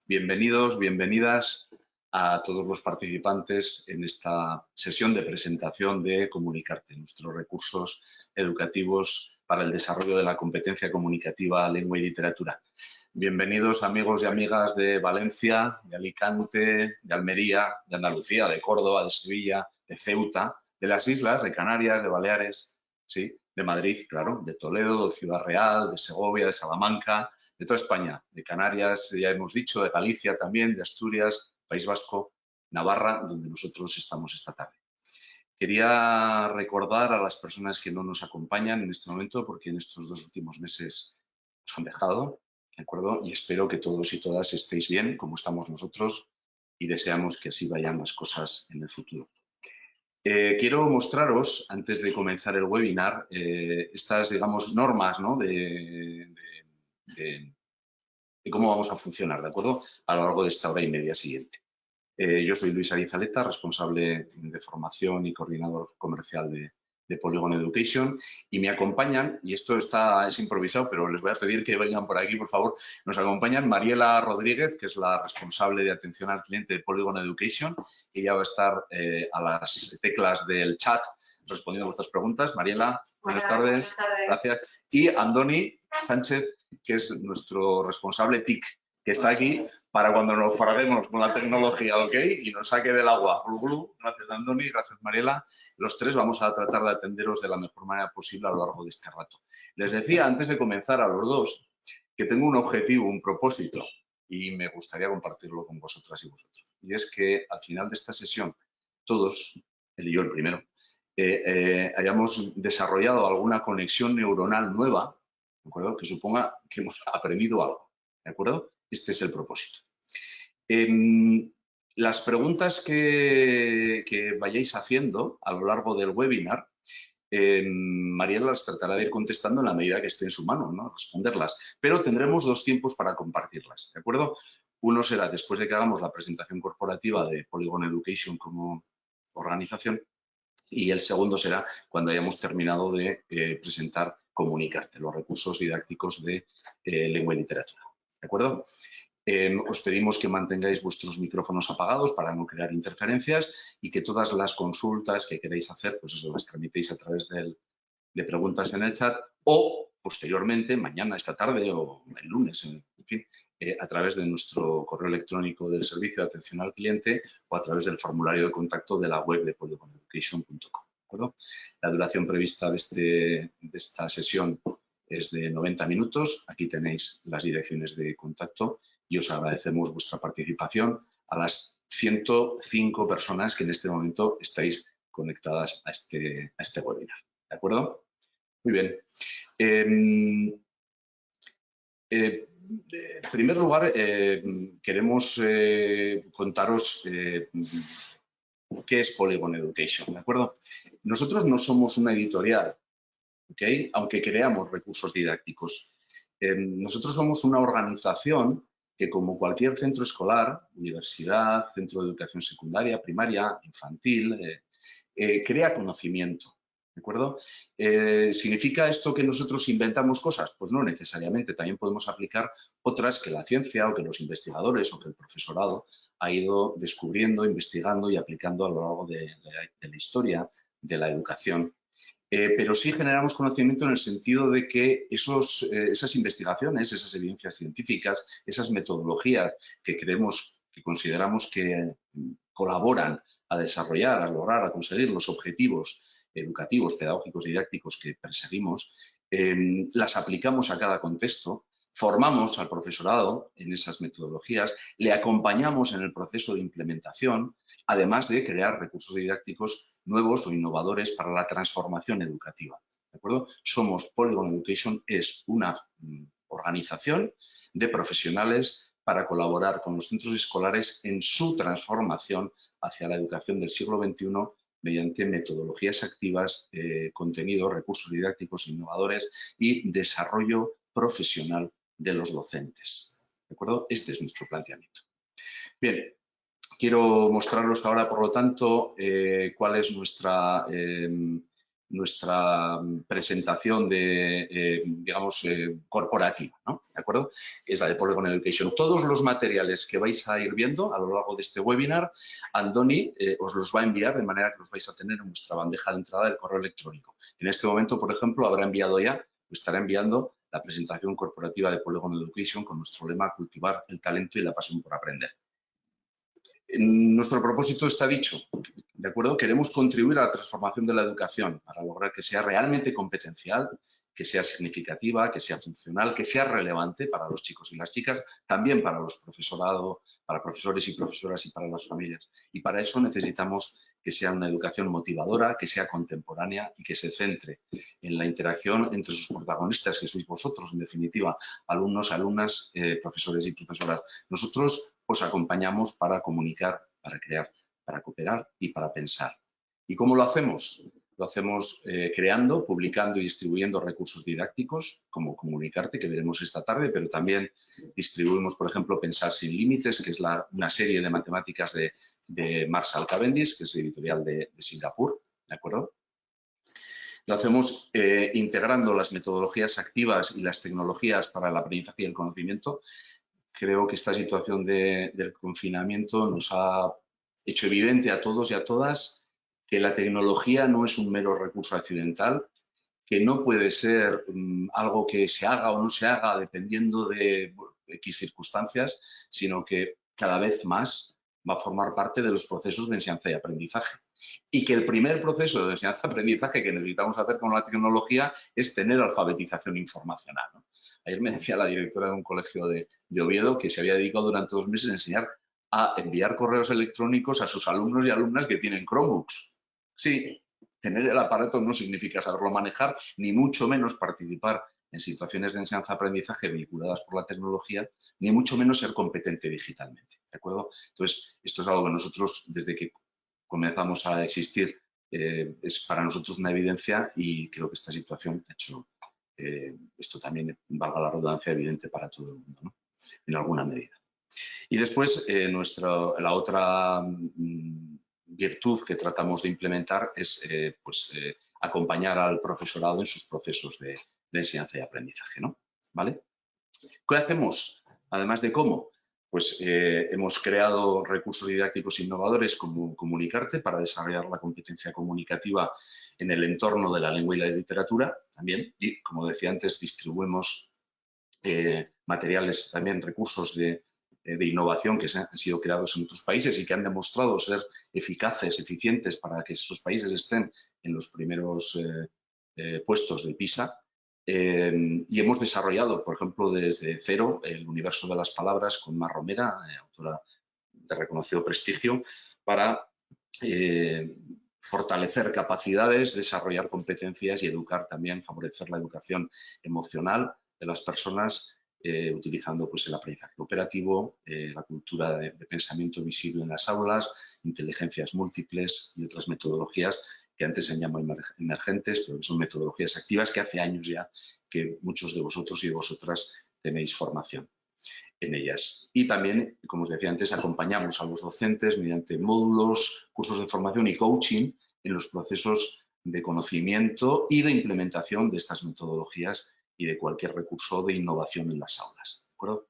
Bienvenidos, bienvenidas a todos los participantes en esta sesión de presentación de Comunicarte, nuestros recursos educativos para el desarrollo de la competencia comunicativa, lengua y literatura. Bienvenidos amigos y amigas de Valencia, de Alicante, de Almería, de Andalucía, de Córdoba, de Sevilla, de Ceuta, de las islas, de Canarias, de Baleares, ¿sí? De Madrid, claro, de Toledo, de Ciudad Real, de Segovia, de Salamanca, de toda España, de Canarias, ya hemos dicho, de Galicia también, de Asturias, País Vasco, Navarra, donde nosotros estamos esta tarde. Quería recordar a las personas que no nos acompañan en este momento, porque en estos 2 últimos meses nos han dejado, ¿de acuerdo? Y espero que todos y todas estéis bien, como estamos nosotros, y deseamos que así vayan las cosas en el futuro. Quiero mostraros, antes de comenzar el webinar, estas, digamos, normas, ¿no? de cómo vamos a funcionar, ¿de acuerdo? A lo largo de esta hora y media siguiente. Yo soy Luis Arizaleta, responsable de formación y coordinador comercial de Polygon Education, y me acompañan, y esto es improvisado, pero les voy a pedir que vengan por aquí, por favor. Nos acompañan Mariela Rodríguez, que es la responsable de atención al cliente de Polygon Education. Ella va a estar a las teclas del chat respondiendo a vuestras preguntas. Mariela, buenas tardes. Gracias. Y Andoni Sánchez, que es nuestro responsable TIC, que está aquí para cuando nos parademos con la tecnología, ¿ok? Y nos saque del agua. Glu, glu. Gracias, Andoni. Gracias, Mariela. Los tres vamos a tratar de atenderos de la mejor manera posible a lo largo de este rato. Les decía, antes de comenzar a los dos, que tengo un objetivo, un propósito, y me gustaría compartirlo con vosotras y vosotros. Y es que al final de esta sesión, todos, él y yo el primero, hayamos desarrollado alguna conexión neuronal nueva, ¿de acuerdo? Que suponga que hemos aprendido algo, ¿de acuerdo? Este es el propósito. Las preguntas que vayáis haciendo a lo largo del webinar, Mariela las tratará de ir contestando en la medida que esté en su mano, ¿no? Responderlas. Pero tendremos 2 tiempos para compartirlas, ¿de acuerdo? Uno será después de que hagamos la presentación corporativa de Polygon Education como organización, y el segundo será cuando hayamos terminado de presentar Comunicarte, los recursos didácticos de lengua y literatura, ¿de acuerdo? Os pedimos que mantengáis vuestros micrófonos apagados para no crear interferencias y que todas las consultas que queráis hacer, pues eso, las tramitéis a través de preguntas en el chat o posteriormente, mañana, esta tarde o el lunes, en fin, a través de nuestro correo electrónico del servicio de atención al cliente o a través del formulario de contacto de la web de polygoneducation.com. La duración prevista de esta sesión es de 90 minutos. Aquí tenéis las direcciones de contacto y os agradecemos vuestra participación a las 105 personas que en este momento estáis conectadas a este webinar. ¿De acuerdo? Muy bien. En primer lugar, queremos contaros qué es Polygon Education, ¿de acuerdo? Nosotros no somos una editorial, ¿ok? Aunque creamos recursos didácticos. Nosotros somos una organización que, como cualquier centro escolar, universidad, centro de educación secundaria, primaria, infantil, crea conocimiento, ¿de acuerdo? ¿Significa esto que nosotros inventamos cosas? Pues no necesariamente. También podemos aplicar otras que la ciencia o que los investigadores o que el profesorado ha ido descubriendo, investigando y aplicando a lo largo de la historia de la educación. Pero sí generamos conocimiento en el sentido de que esas investigaciones, esas evidencias científicas, esas metodologías que consideramos que colaboran a desarrollar, a lograr, a conseguir los objetivos educativos, pedagógicos, didácticos que perseguimos, las aplicamos a cada contexto, formamos al profesorado en esas metodologías, le acompañamos en el proceso de implementación, además de crear recursos didácticos nuevos o innovadores para la transformación educativa. ¿De acuerdo? Polygon Education es una organización de profesionales para colaborar con los centros escolares en su transformación hacia la educación del siglo XXI mediante metodologías activas, contenidos, recursos didácticos innovadores y desarrollo profesional de los docentes. ¿De acuerdo? Este es nuestro planteamiento. Bien, quiero mostraros ahora, por lo tanto, cuál es nuestra nuestra presentación digamos, corporativa, ¿no? ¿De acuerdo? Es la de Polygon Education. Todos los materiales que vais a ir viendo a lo largo de este webinar, Andoni os los va a enviar de manera que los vais a tener en vuestra bandeja de entrada del correo electrónico. En este momento, por ejemplo, habrá enviado ya, o estará enviando la presentación corporativa de Polygon Education con nuestro lema cultivar el talento y la pasión por aprender. Nuestro propósito está dicho, ¿de acuerdo? Queremos contribuir a la transformación de la educación para lograr que sea realmente competencial, que sea significativa, que sea funcional, que sea relevante para los chicos y las chicas, también para los profesorado, para profesores y profesoras y para las familias. Y para eso necesitamos que sea una educación motivadora, que sea contemporánea y que se centre en la interacción entre sus protagonistas, que sois vosotros, en definitiva, alumnos, alumnas, profesores y profesoras. Nosotros os acompañamos para comunicar, para crear, para cooperar y para pensar. ¿Y cómo lo hacemos? Lo hacemos creando, publicando y distribuyendo recursos didácticos, como Comunicarte, que veremos esta tarde, pero también distribuimos, por ejemplo, Pensar sin límites, que es una serie de matemáticas de Marshall Cavendish, que es la editorial de Singapur, ¿de acuerdo? Lo hacemos integrando las metodologías activas y las tecnologías para el aprendizaje y el conocimiento. Creo que esta situación del confinamiento nos ha hecho evidente a todos y a todas que la tecnología no es un mero recurso accidental, que no puede ser algo que se haga o no se haga dependiendo de X circunstancias, sino que cada vez más va a formar parte de los procesos de enseñanza y aprendizaje. Y que el primer proceso de enseñanza y aprendizaje que necesitamos hacer con la tecnología es tener alfabetización informacional, ¿no? Ayer me decía la directora de un colegio de Oviedo que se había dedicado durante 2 meses a enseñar a enviar correos electrónicos a sus alumnos y alumnas que tienen Chromebooks. Sí, tener el aparato no significa saberlo manejar, ni mucho menos participar en situaciones de enseñanza-aprendizaje vinculadas por la tecnología, ni mucho menos ser competente digitalmente, ¿de acuerdo? Entonces, esto es algo que nosotros, desde que comenzamos a existir, es para nosotros una evidencia y creo que esta situación ha hecho esto también, valga la redundancia, evidente para todo el mundo, ¿no? En alguna medida. Y después, la otra virtud que tratamos de implementar es acompañar al profesorado en sus procesos de enseñanza y aprendizaje, ¿no? ¿Vale? ¿Qué hacemos? Además de cómo, pues hemos creado recursos didácticos innovadores como Comunicarte para desarrollar la competencia comunicativa en el entorno de la lengua y la literatura también. Y, como decía antes, distribuimos materiales, también recursos de innovación que han sido creados en otros países y que han demostrado ser eficaces, eficientes para que esos países estén en los primeros puestos de PISA. Y hemos desarrollado, por ejemplo, desde cero el universo de las palabras con Mar Romera, autora de reconocido prestigio, para fortalecer capacidades, desarrollar competencias y educar también, favorecer la educación emocional de las personas utilizando pues, el aprendizaje operativo, la cultura de pensamiento visible en las aulas, inteligencias múltiples y otras metodologías que antes se llaman emergentes, pero que son metodologías activas que hace años ya que muchos de vosotros y de vosotras tenéis formación en ellas. Y también, como os decía antes, acompañamos a los docentes mediante módulos, cursos de formación y coaching en los procesos de conocimiento y de implementación de estas metodologías y de cualquier recurso de innovación en las aulas. ¿De acuerdo?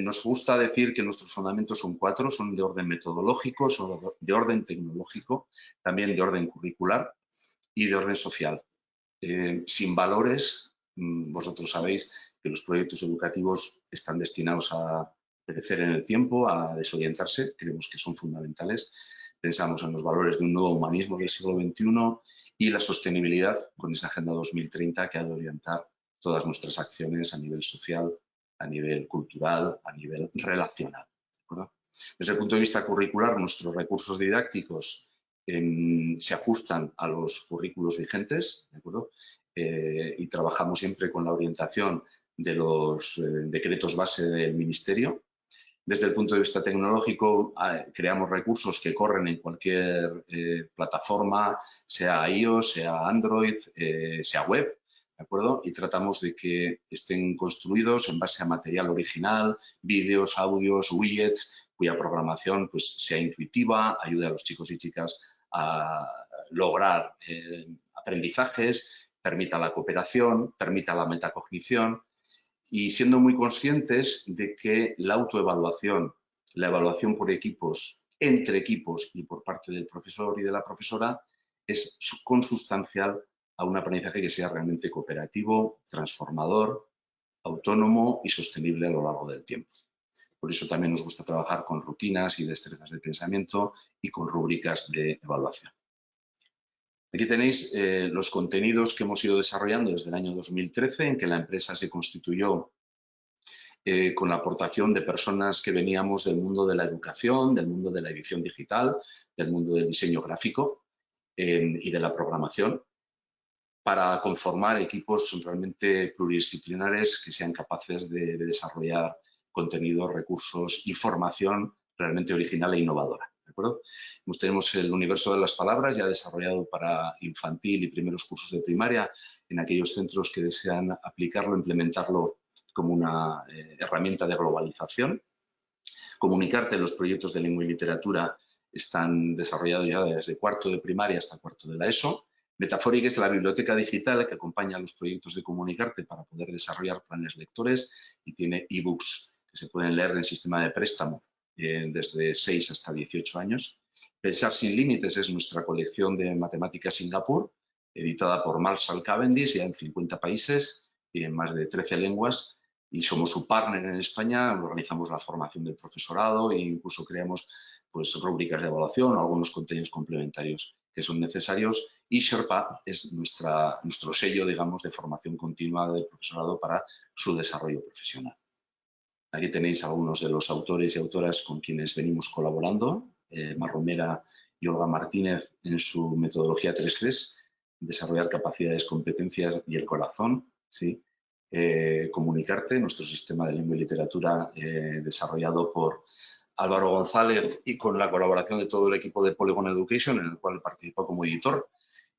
Nos gusta decir que nuestros fundamentos son 4, son de orden metodológico, son de orden tecnológico, también de orden curricular y de orden social. Sin valores, vosotros sabéis que los proyectos educativos están destinados a perecer en el tiempo, a desorientarse, creemos que son fundamentales. Pensamos en los valores de un nuevo humanismo del siglo XXI y la sostenibilidad con esa Agenda 2030 que ha de orientar todas nuestras acciones a nivel social, a nivel cultural, a nivel relacional. ¿De acuerdo? Desde el punto de vista curricular, nuestros recursos didácticos se ajustan a los currículos vigentes, ¿de acuerdo? Y trabajamos siempre con la orientación de los decretos base del Ministerio. Desde el punto de vista tecnológico, creamos recursos que corren en cualquier plataforma, sea iOS, sea Android, sea web, ¿de acuerdo? Y tratamos de que estén construidos en base a material original, vídeos, audios, widgets, cuya programación pues, sea intuitiva, ayude a los chicos y chicas a lograr aprendizajes, permita la cooperación, permita la metacognición y siendo muy conscientes de que la autoevaluación, la evaluación por equipos, entre equipos y por parte del profesor y de la profesora es consustancial a un aprendizaje que sea realmente cooperativo, transformador, autónomo y sostenible a lo largo del tiempo. Por eso también nos gusta trabajar con rutinas y destrezas de pensamiento y con rúbricas de evaluación. Aquí tenéis los contenidos que hemos ido desarrollando desde el año 2013, en que la empresa se constituyó con la aportación de personas que veníamos del mundo de la educación, del mundo de la edición digital, del mundo del diseño gráfico y de la programación, para conformar equipos realmente pluridisciplinares que sean capaces de desarrollar contenidos, recursos y formación realmente original e innovadora. ¿De acuerdo? Tenemos el universo de las palabras ya desarrollado para infantil y primeros cursos de primaria en aquellos centros que desean aplicarlo, implementarlo como una herramienta de globalización. Comunicarte, los proyectos de lengua y literatura están desarrollados ya desde cuarto de primaria hasta cuarto de la ESO. Metaphoric es la biblioteca digital que acompaña a los proyectos de Comunicarte para poder desarrollar planes lectores y tiene ebooks que se pueden leer en sistema de préstamo desde 6 hasta 18 años. Pensar sin límites es nuestra colección de matemáticas Singapur, editada por Marshall Cavendish, ya en 50 países y en más de 13 lenguas, y somos su partner en España, organizamos la formación del profesorado e incluso creamos pues, rúbricas de evaluación o algunos contenidos complementarios que son necesarios, y Sherpa es nuestro sello, digamos, de formación continua del profesorado para su desarrollo profesional. Aquí tenéis algunos de los autores y autoras con quienes venimos colaborando, Mar Romera y Olga Martínez en su metodología 3Cs, desarrollar capacidades, competencias y el corazón, ¿sí? Comunicarte, nuestro sistema de lengua y literatura desarrollado por Álvaro González y con la colaboración de todo el equipo de Polygon Education, en el cual participo como editor.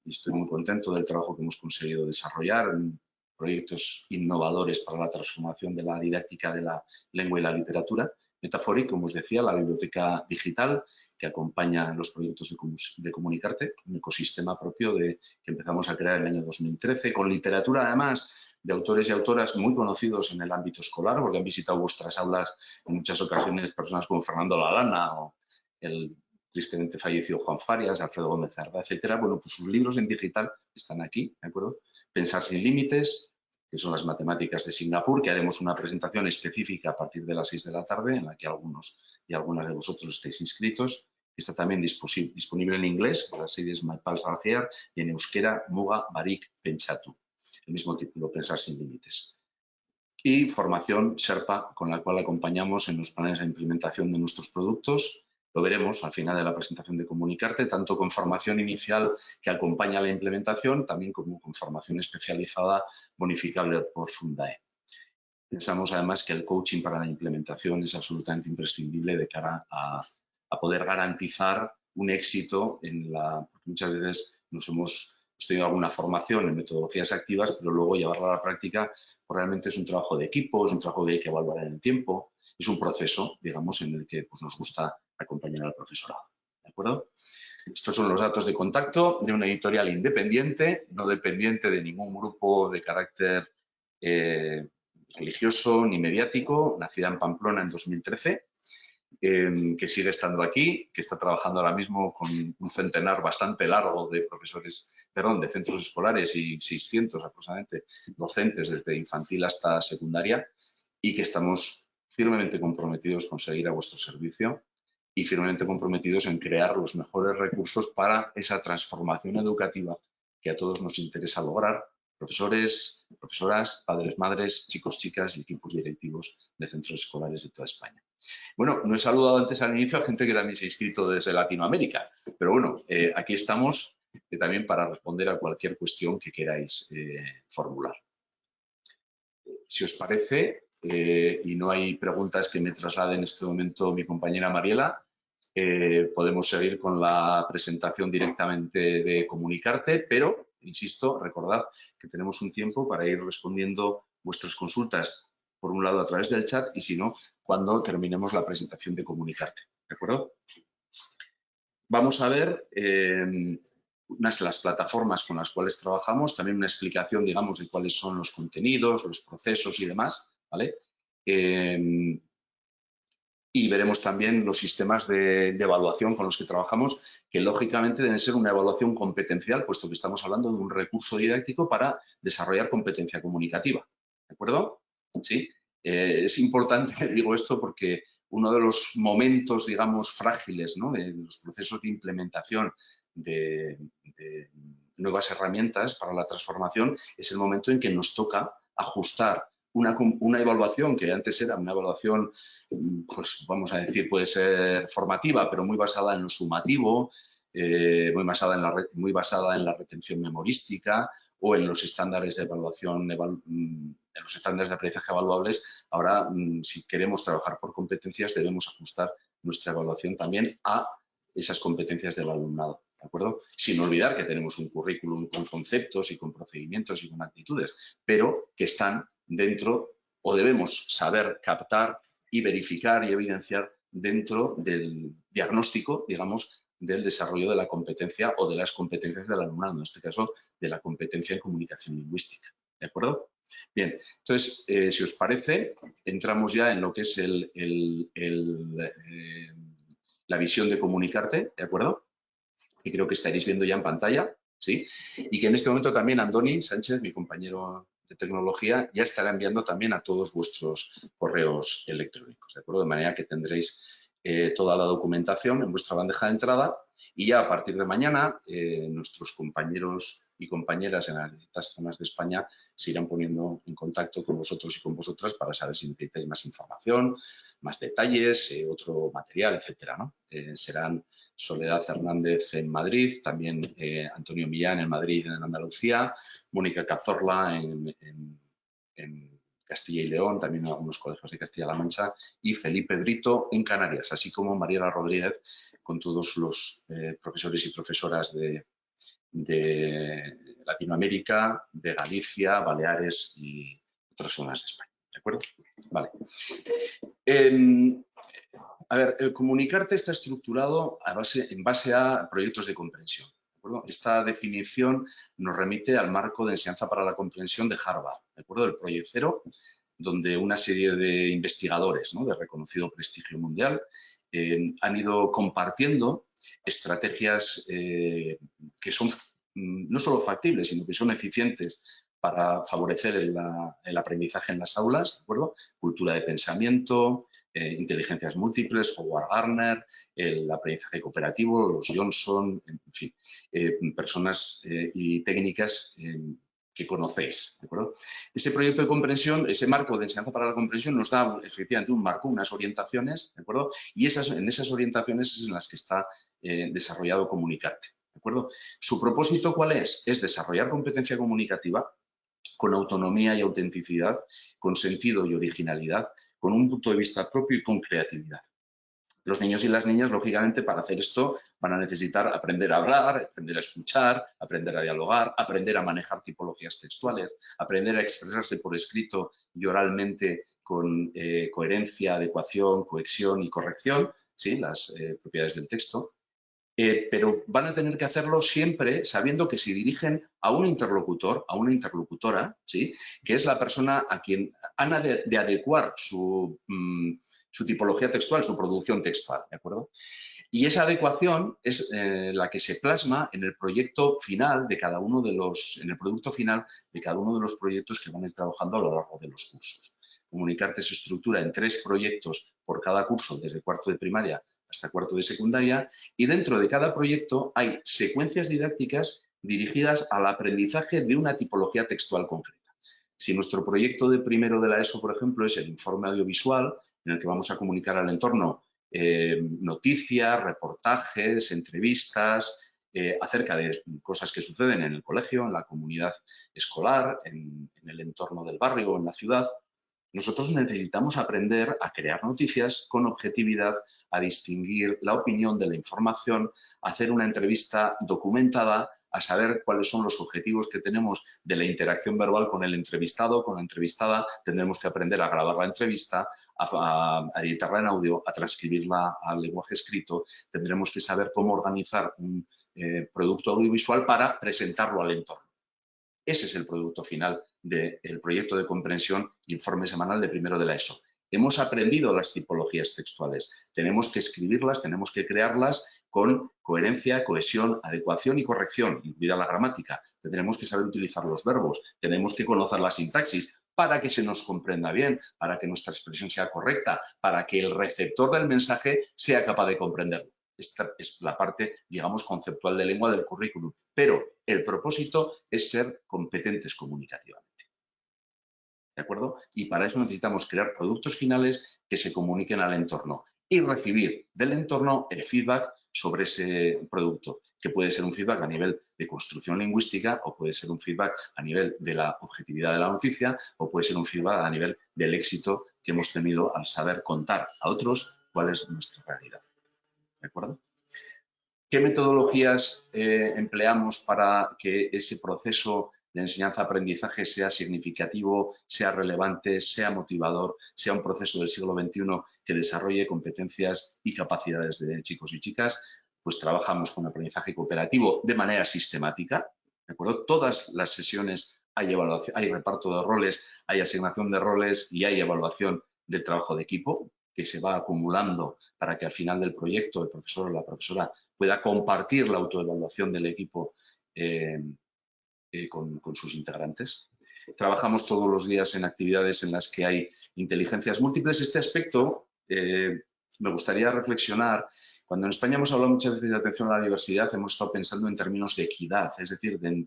Y estoy muy contento del trabajo que hemos conseguido desarrollar en proyectos innovadores para la transformación de la didáctica de la lengua y la literatura. Metaphoric, como os decía, la biblioteca digital que acompaña los proyectos de Comunicarte, un ecosistema propio que empezamos a crear en el año 2013, con literatura además de autores y autoras muy conocidos en el ámbito escolar, porque han visitado vuestras aulas en muchas ocasiones personas como Fernando Lalana o el tristemente fallecido Juan Farias, Alfredo Gómez Zarda, etcétera. Bueno, pues sus libros en digital están aquí, ¿de acuerdo? Pensar sin límites, que son las matemáticas de Singapur, que haremos una presentación específica a partir de las 6 de la tarde, en la que algunos y algunas de vosotros estáis inscritos. Está también disponible en inglés, las series My Pals Are Here, y en euskera, Muga Barik Pentsatu. El mismo título, Pensar sin límites. Y formación Sherpa, con la cual acompañamos en los planes de implementación de nuestros productos. Lo veremos al final de la presentación de Comunicarte, tanto con formación inicial que acompaña la implementación, también como con formación especializada bonificable por Fundae. Pensamos además que el coaching para la implementación es absolutamente imprescindible de cara a poder garantizar un éxito porque muchas veces nos hemos tenido alguna formación en metodologías activas, pero luego llevarla a la práctica pues realmente es un trabajo de equipo, es un trabajo que hay que evaluar en el tiempo, es un proceso, digamos, en el que pues, nos gusta acompañar al profesorado. ¿De acuerdo? Estos son los datos de contacto de una editorial independiente, no dependiente de ningún grupo de carácter religioso ni mediático, nacida en Pamplona en 2013, que sigue estando aquí, que está trabajando ahora mismo con un centenar bastante largo de profesores, perdón, de centros escolares y 600 aproximadamente docentes desde infantil hasta secundaria y que estamos firmemente comprometidos con seguir a vuestro servicio y firmemente comprometidos en crear los mejores recursos para esa transformación educativa que a todos nos interesa lograr, profesores, profesoras, padres, madres, chicos, chicas y equipos directivos de centros escolares de toda España. Bueno, no he saludado antes al inicio a gente que también se ha inscrito desde Latinoamérica, pero bueno, aquí estamos también para responder a cualquier cuestión que queráis formular. Si os parece, y no hay preguntas que me traslade en este momento mi compañera Mariela, podemos seguir con la presentación directamente de Comunicarte, pero, insisto, recordad que tenemos un tiempo para ir respondiendo vuestras consultas, por un lado a través del chat y si no, cuando terminemos la presentación de Comunicarte. ¿De acuerdo? Vamos a ver unas de las plataformas con las cuales trabajamos, también una explicación, digamos, de cuáles son los contenidos, los procesos y demás, ¿vale? Y veremos también los sistemas de evaluación con los que trabajamos, que lógicamente deben ser una evaluación competencial, puesto que estamos hablando de un recurso didáctico para desarrollar competencia comunicativa. ¿De acuerdo? ¿Sí? Es importante, digo esto, porque uno de los momentos, digamos, frágiles, ¿no?, de los procesos de implementación de nuevas herramientas para la transformación es el momento en que nos toca ajustar una evaluación que antes era una evaluación, pues vamos a decir, puede ser formativa, pero muy basada en lo sumativo, muy basada en la retención memorística o en los estándares de evaluación, en los estándares de aprendizaje evaluables. Ahora, si queremos trabajar por competencias, debemos ajustar nuestra evaluación también a esas competencias del alumnado, ¿de acuerdo? Sin olvidar que tenemos un currículum con conceptos y con procedimientos y con actitudes, pero que están dentro o debemos saber captar y verificar y evidenciar dentro del diagnóstico, digamos, del desarrollo de la competencia o de las competencias del alumnado, en este caso de la competencia en comunicación lingüística. ¿De acuerdo? Bien, entonces, si os parece, entramos ya en lo que es la visión de comunicarte, ¿de acuerdo? Que creo que estaréis viendo ya en pantalla, ¿sí? Y que en este momento también Andoni Sánchez, mi compañero de tecnología, ya estará enviando también a todos vuestros correos electrónicos, ¿de acuerdo? De manera que tendréis toda la documentación en vuestra bandeja de entrada y ya a partir de mañana nuestros compañeros y compañeras en las distintas zonas de España se irán poniendo en contacto con vosotros y con vosotras para saber si necesitáis más información, más detalles, otro material, etcétera, ¿no? Serán Soledad Hernández en Madrid, también Antonio Millán en Madrid y en Andalucía, Mónica Cazorla en Castilla y León, también en algunos colegios de Castilla-La Mancha, y Felipe Brito en Canarias, así como Mariela Rodríguez con todos los profesores y profesoras de Latinoamérica, de Galicia, Baleares y otras zonas de España. ¿De acuerdo? Vale. A ver, Comunicarte está estructurado en base a proyectos de comprensión. ¿De acuerdo? Esta definición nos remite al marco de enseñanza para la comprensión de Harvard, ¿de acuerdo? El Proyecto Cero, donde una serie de investigadores, ¿no?, de reconocido prestigio mundial han ido compartiendo estrategias que son no solo factibles, sino que son eficientes para favorecer el aprendizaje en las aulas, ¿de acuerdo? Cultura de pensamiento, inteligencias múltiples, Howard Gardner, el aprendizaje cooperativo, los Johnson, en fin, personas y técnicas que conocéis, ¿de acuerdo? Ese proyecto de comprensión, ese marco de enseñanza para la comprensión nos da efectivamente un marco, unas orientaciones, ¿de acuerdo? Y en esas orientaciones es en las que está desarrollado Comunicarte, ¿de acuerdo? ¿Su propósito cuál es? Es desarrollar competencia comunicativa con autonomía y autenticidad, con sentido y originalidad, con un punto de vista propio y con creatividad. Los niños y las niñas, lógicamente, para hacer esto van a necesitar aprender a hablar, aprender a escuchar, aprender a dialogar, aprender a manejar tipologías textuales, aprender a expresarse por escrito y oralmente con coherencia, adecuación, cohesión y corrección, ¿sí?, las propiedades del texto. Pero van a tener que hacerlo siempre sabiendo que se dirigen a un interlocutor, a una interlocutora, ¿sí?, que es la persona a quien han de adecuar su tipología textual, su producción textual, ¿de acuerdo? Y esa adecuación es la que se plasma en el proyecto final de cada uno de los, en el producto final de cada uno de los proyectos que van a ir trabajando a lo largo de los cursos. Comunicarte se estructura en 3 proyectos por cada curso, desde cuarto de primaria hasta cuarto de secundaria, y dentro de cada proyecto hay secuencias didácticas dirigidas al aprendizaje de una tipología textual concreta. Si nuestro proyecto de primero de la ESO, por ejemplo, es el informe audiovisual, en el que vamos a comunicar al entorno noticias, reportajes, entrevistas, acerca de cosas que suceden en el colegio, en la comunidad escolar, en el entorno del barrio o en la ciudad, nosotros necesitamos aprender a crear noticias con objetividad, a distinguir la opinión de la información, a hacer una entrevista documentada, a saber cuáles son los objetivos que tenemos de la interacción verbal con el entrevistado, con la entrevistada. Tendremos que aprender a grabar la entrevista, a editarla en audio, a transcribirla al lenguaje escrito. Tendremos que saber cómo organizar un producto audiovisual para presentarlo al entorno. Ese es el producto final del proyecto de comprensión informe semanal de primero de la ESO. Hemos aprendido las tipologías textuales, tenemos que escribirlas, tenemos que crearlas con coherencia, cohesión, adecuación y corrección, incluida la gramática. Tenemos que saber utilizar los verbos, tenemos que conocer la sintaxis para que se nos comprenda bien, para que nuestra expresión sea correcta, para que el receptor del mensaje sea capaz de comprenderlo. Esta es la parte, digamos, conceptual de lengua del currículum, pero el propósito es ser competentes comunicativamente. ¿De acuerdo? Y para eso necesitamos crear productos finales que se comuniquen al entorno y recibir del entorno el feedback sobre ese producto, que puede ser un feedback a nivel de construcción lingüística o puede ser un feedback a nivel de la objetividad de la noticia o puede ser un feedback a nivel del éxito que hemos tenido al saber contar a otros cuál es nuestra realidad. ¿De acuerdo? ¿Qué metodologías empleamos para que ese proceso de enseñanza-aprendizaje sea significativo, sea relevante, sea motivador, sea un proceso del siglo XXI que desarrolle competencias y capacidades de chicos y chicas? Pues trabajamos con aprendizaje cooperativo de manera sistemática, ¿de acuerdo? Todas las sesiones hay evaluación, hay reparto de roles, hay asignación de roles y hay evaluación del trabajo de equipo que se va acumulando para que al final del proyecto el profesor o la profesora pueda compartir la autoevaluación del equipo con sus integrantes. Trabajamos todos los días en actividades en las que hay inteligencias múltiples. Este aspecto me gustaría reflexionar. Cuando en España hemos hablado muchas veces de atención a la diversidad, hemos estado pensando en términos de equidad, es decir, de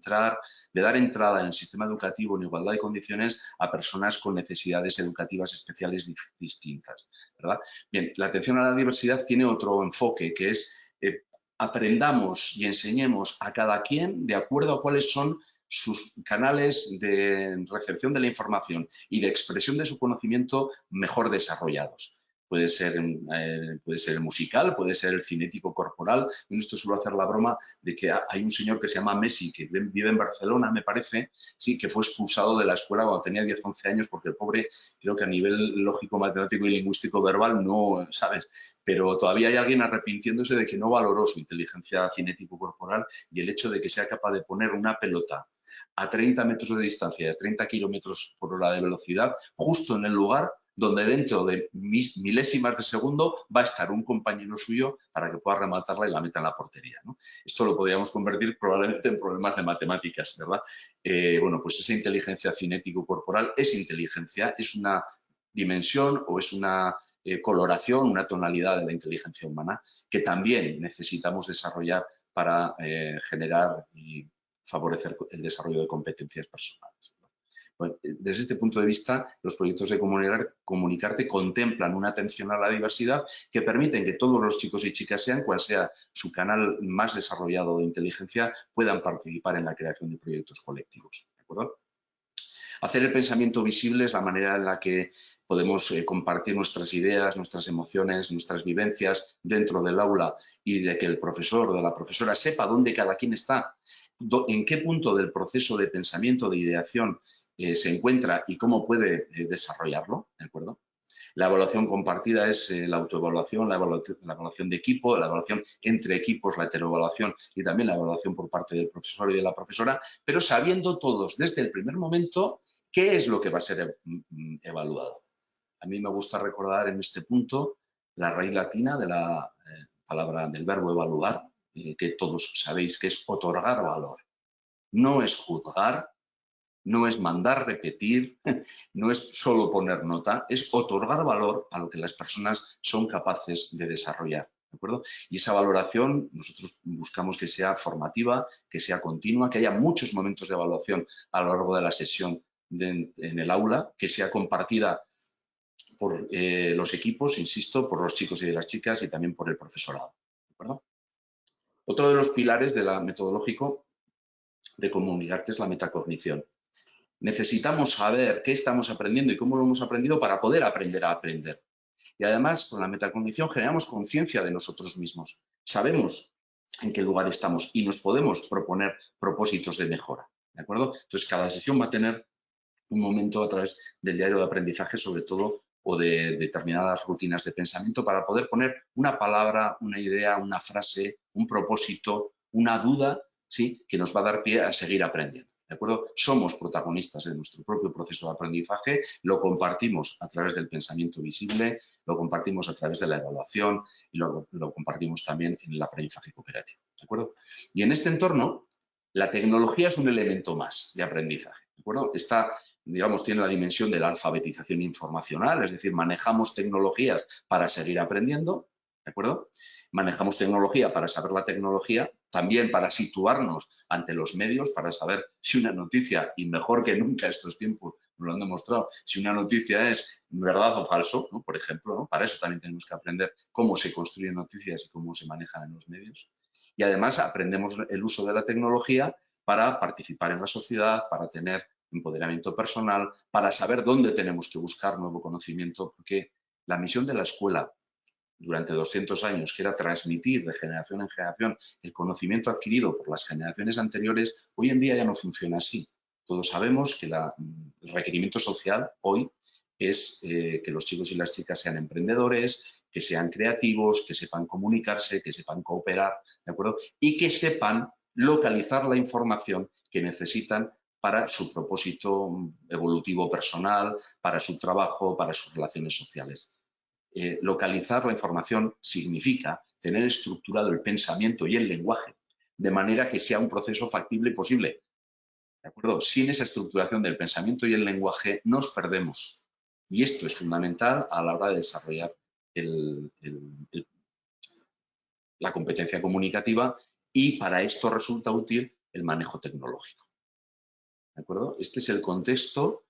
dar entrada en el sistema educativo en igualdad de condiciones a personas con necesidades educativas especiales distintas, ¿verdad? Bien, la atención a la diversidad tiene otro enfoque, que es aprendamos y enseñemos a cada quien de acuerdo a cuáles son sus canales de recepción de la información y de expresión de su conocimiento mejor desarrollados. Puede ser el musical, puede ser el cinético corporal. En esto suelo hacer la broma de que hay un señor que se llama Messi, que vive en Barcelona, me parece, sí, que fue expulsado de la escuela cuando tenía 10 o 11 años porque el pobre, creo que a nivel lógico, matemático y lingüístico verbal no, ¿sabes? Pero todavía hay alguien arrepintiéndose de que no valoró su inteligencia cinético corporal y el hecho de que sea capaz de poner una pelota a 30 metros de distancia y a 30 kilómetros por hora de velocidad, justo en el lugar donde dentro de milésimas de segundo va a estar un compañero suyo para que pueda rematarla y la meta en la portería, ¿no? Esto lo podríamos convertir probablemente en problemas de matemáticas, ¿verdad? Bueno, pues esa inteligencia cinético-corporal es inteligencia, es una dimensión o es una coloración, una tonalidad de la inteligencia humana que también necesitamos desarrollar para generar y favorecer el desarrollo de competencias personales. Bueno, desde este punto de vista, los proyectos de Comunicarte contemplan una atención a la diversidad que permiten que todos los chicos y chicas, sean cual sea su canal más desarrollado de inteligencia, puedan participar en la creación de proyectos colectivos. ¿De acuerdo? Hacer el pensamiento visible es la manera en la que podemos compartir nuestras ideas, nuestras emociones, nuestras vivencias dentro del aula y de que el profesor o de la profesora sepa dónde cada quien está, en qué punto del proceso de pensamiento, de ideación se encuentra y cómo puede desarrollarlo, ¿de acuerdo? La evaluación compartida es la autoevaluación, la evaluación de equipo, la evaluación entre equipos, la heteroevaluación y también la evaluación por parte del profesor y de la profesora, pero sabiendo todos desde el primer momento qué es lo que va a ser evaluado. A mí me gusta recordar en este punto la raíz latina de la palabra del verbo evaluar, que todos sabéis que es otorgar valor. No es juzgar, no es mandar repetir, no es solo poner nota, es otorgar valor a lo que las personas son capaces de desarrollar. ¿De acuerdo? Y esa valoración nosotros buscamos que sea formativa, que sea continua, que haya muchos momentos de evaluación a lo largo de la sesión en el aula, que sea compartida por los equipos, insisto, por los chicos y de las chicas y también por el profesorado. ¿De acuerdo? Otro de los pilares de la metodológico de Comunicarte es la metacognición. Necesitamos saber qué estamos aprendiendo y cómo lo hemos aprendido para poder aprender a aprender. Y además, con la metacognición generamos conciencia de nosotros mismos. Sabemos en qué lugar estamos y nos podemos proponer propósitos de mejora. ¿De acuerdo? Entonces, cada sesión va a tener un momento a través del diario de aprendizaje, sobre todo, o de determinadas rutinas de pensamiento para poder poner una palabra, una idea, una frase, un propósito una duda, ¿sí?, que nos va a dar pie a seguir aprendiendo. ¿De acuerdo? Somos protagonistas de nuestro propio proceso de aprendizaje, lo compartimos a través del pensamiento visible, lo compartimos a través de la evaluación y lo compartimos también en el aprendizaje cooperativo. ¿De acuerdo? Y en este entorno, la tecnología es un elemento más de aprendizaje. ¿De acuerdo? Esta, digamos, tiene la dimensión de la alfabetización informacional, es decir, manejamos tecnologías para seguir aprendiendo. ¿De acuerdo? Manejamos tecnología para saber la tecnología, también para situarnos ante los medios, para saber si una noticia, y mejor que nunca estos tiempos nos lo han demostrado, si una noticia es verdad o falso, ¿no?, por ejemplo, ¿no? Para eso también tenemos que aprender cómo se construyen noticias y cómo se manejan en los medios. Y además aprendemos el uso de la tecnología para participar en la sociedad, para tener empoderamiento personal, para saber dónde tenemos que buscar nuevo conocimiento, porque la misión de la escuela durante 200 años, que era transmitir de generación en generación el conocimiento adquirido por las generaciones anteriores, hoy en día ya no funciona así. Todos sabemos que el requerimiento social hoy es que los chicos y las chicas sean emprendedores, que sean creativos, que sepan comunicarse, que sepan cooperar, ¿de acuerdo? Y que sepan localizar la información que necesitan para su propósito evolutivo personal, para su trabajo, para sus relaciones sociales. Localizar la información significa tener estructurado el pensamiento y el lenguaje de manera que sea un proceso factible y posible. ¿De acuerdo? Sin esa estructuración del pensamiento y el lenguaje nos perdemos. Y esto es fundamental a la hora de desarrollar la competencia comunicativa, y para esto resulta útil el manejo tecnológico. ¿De acuerdo? Este es el contexto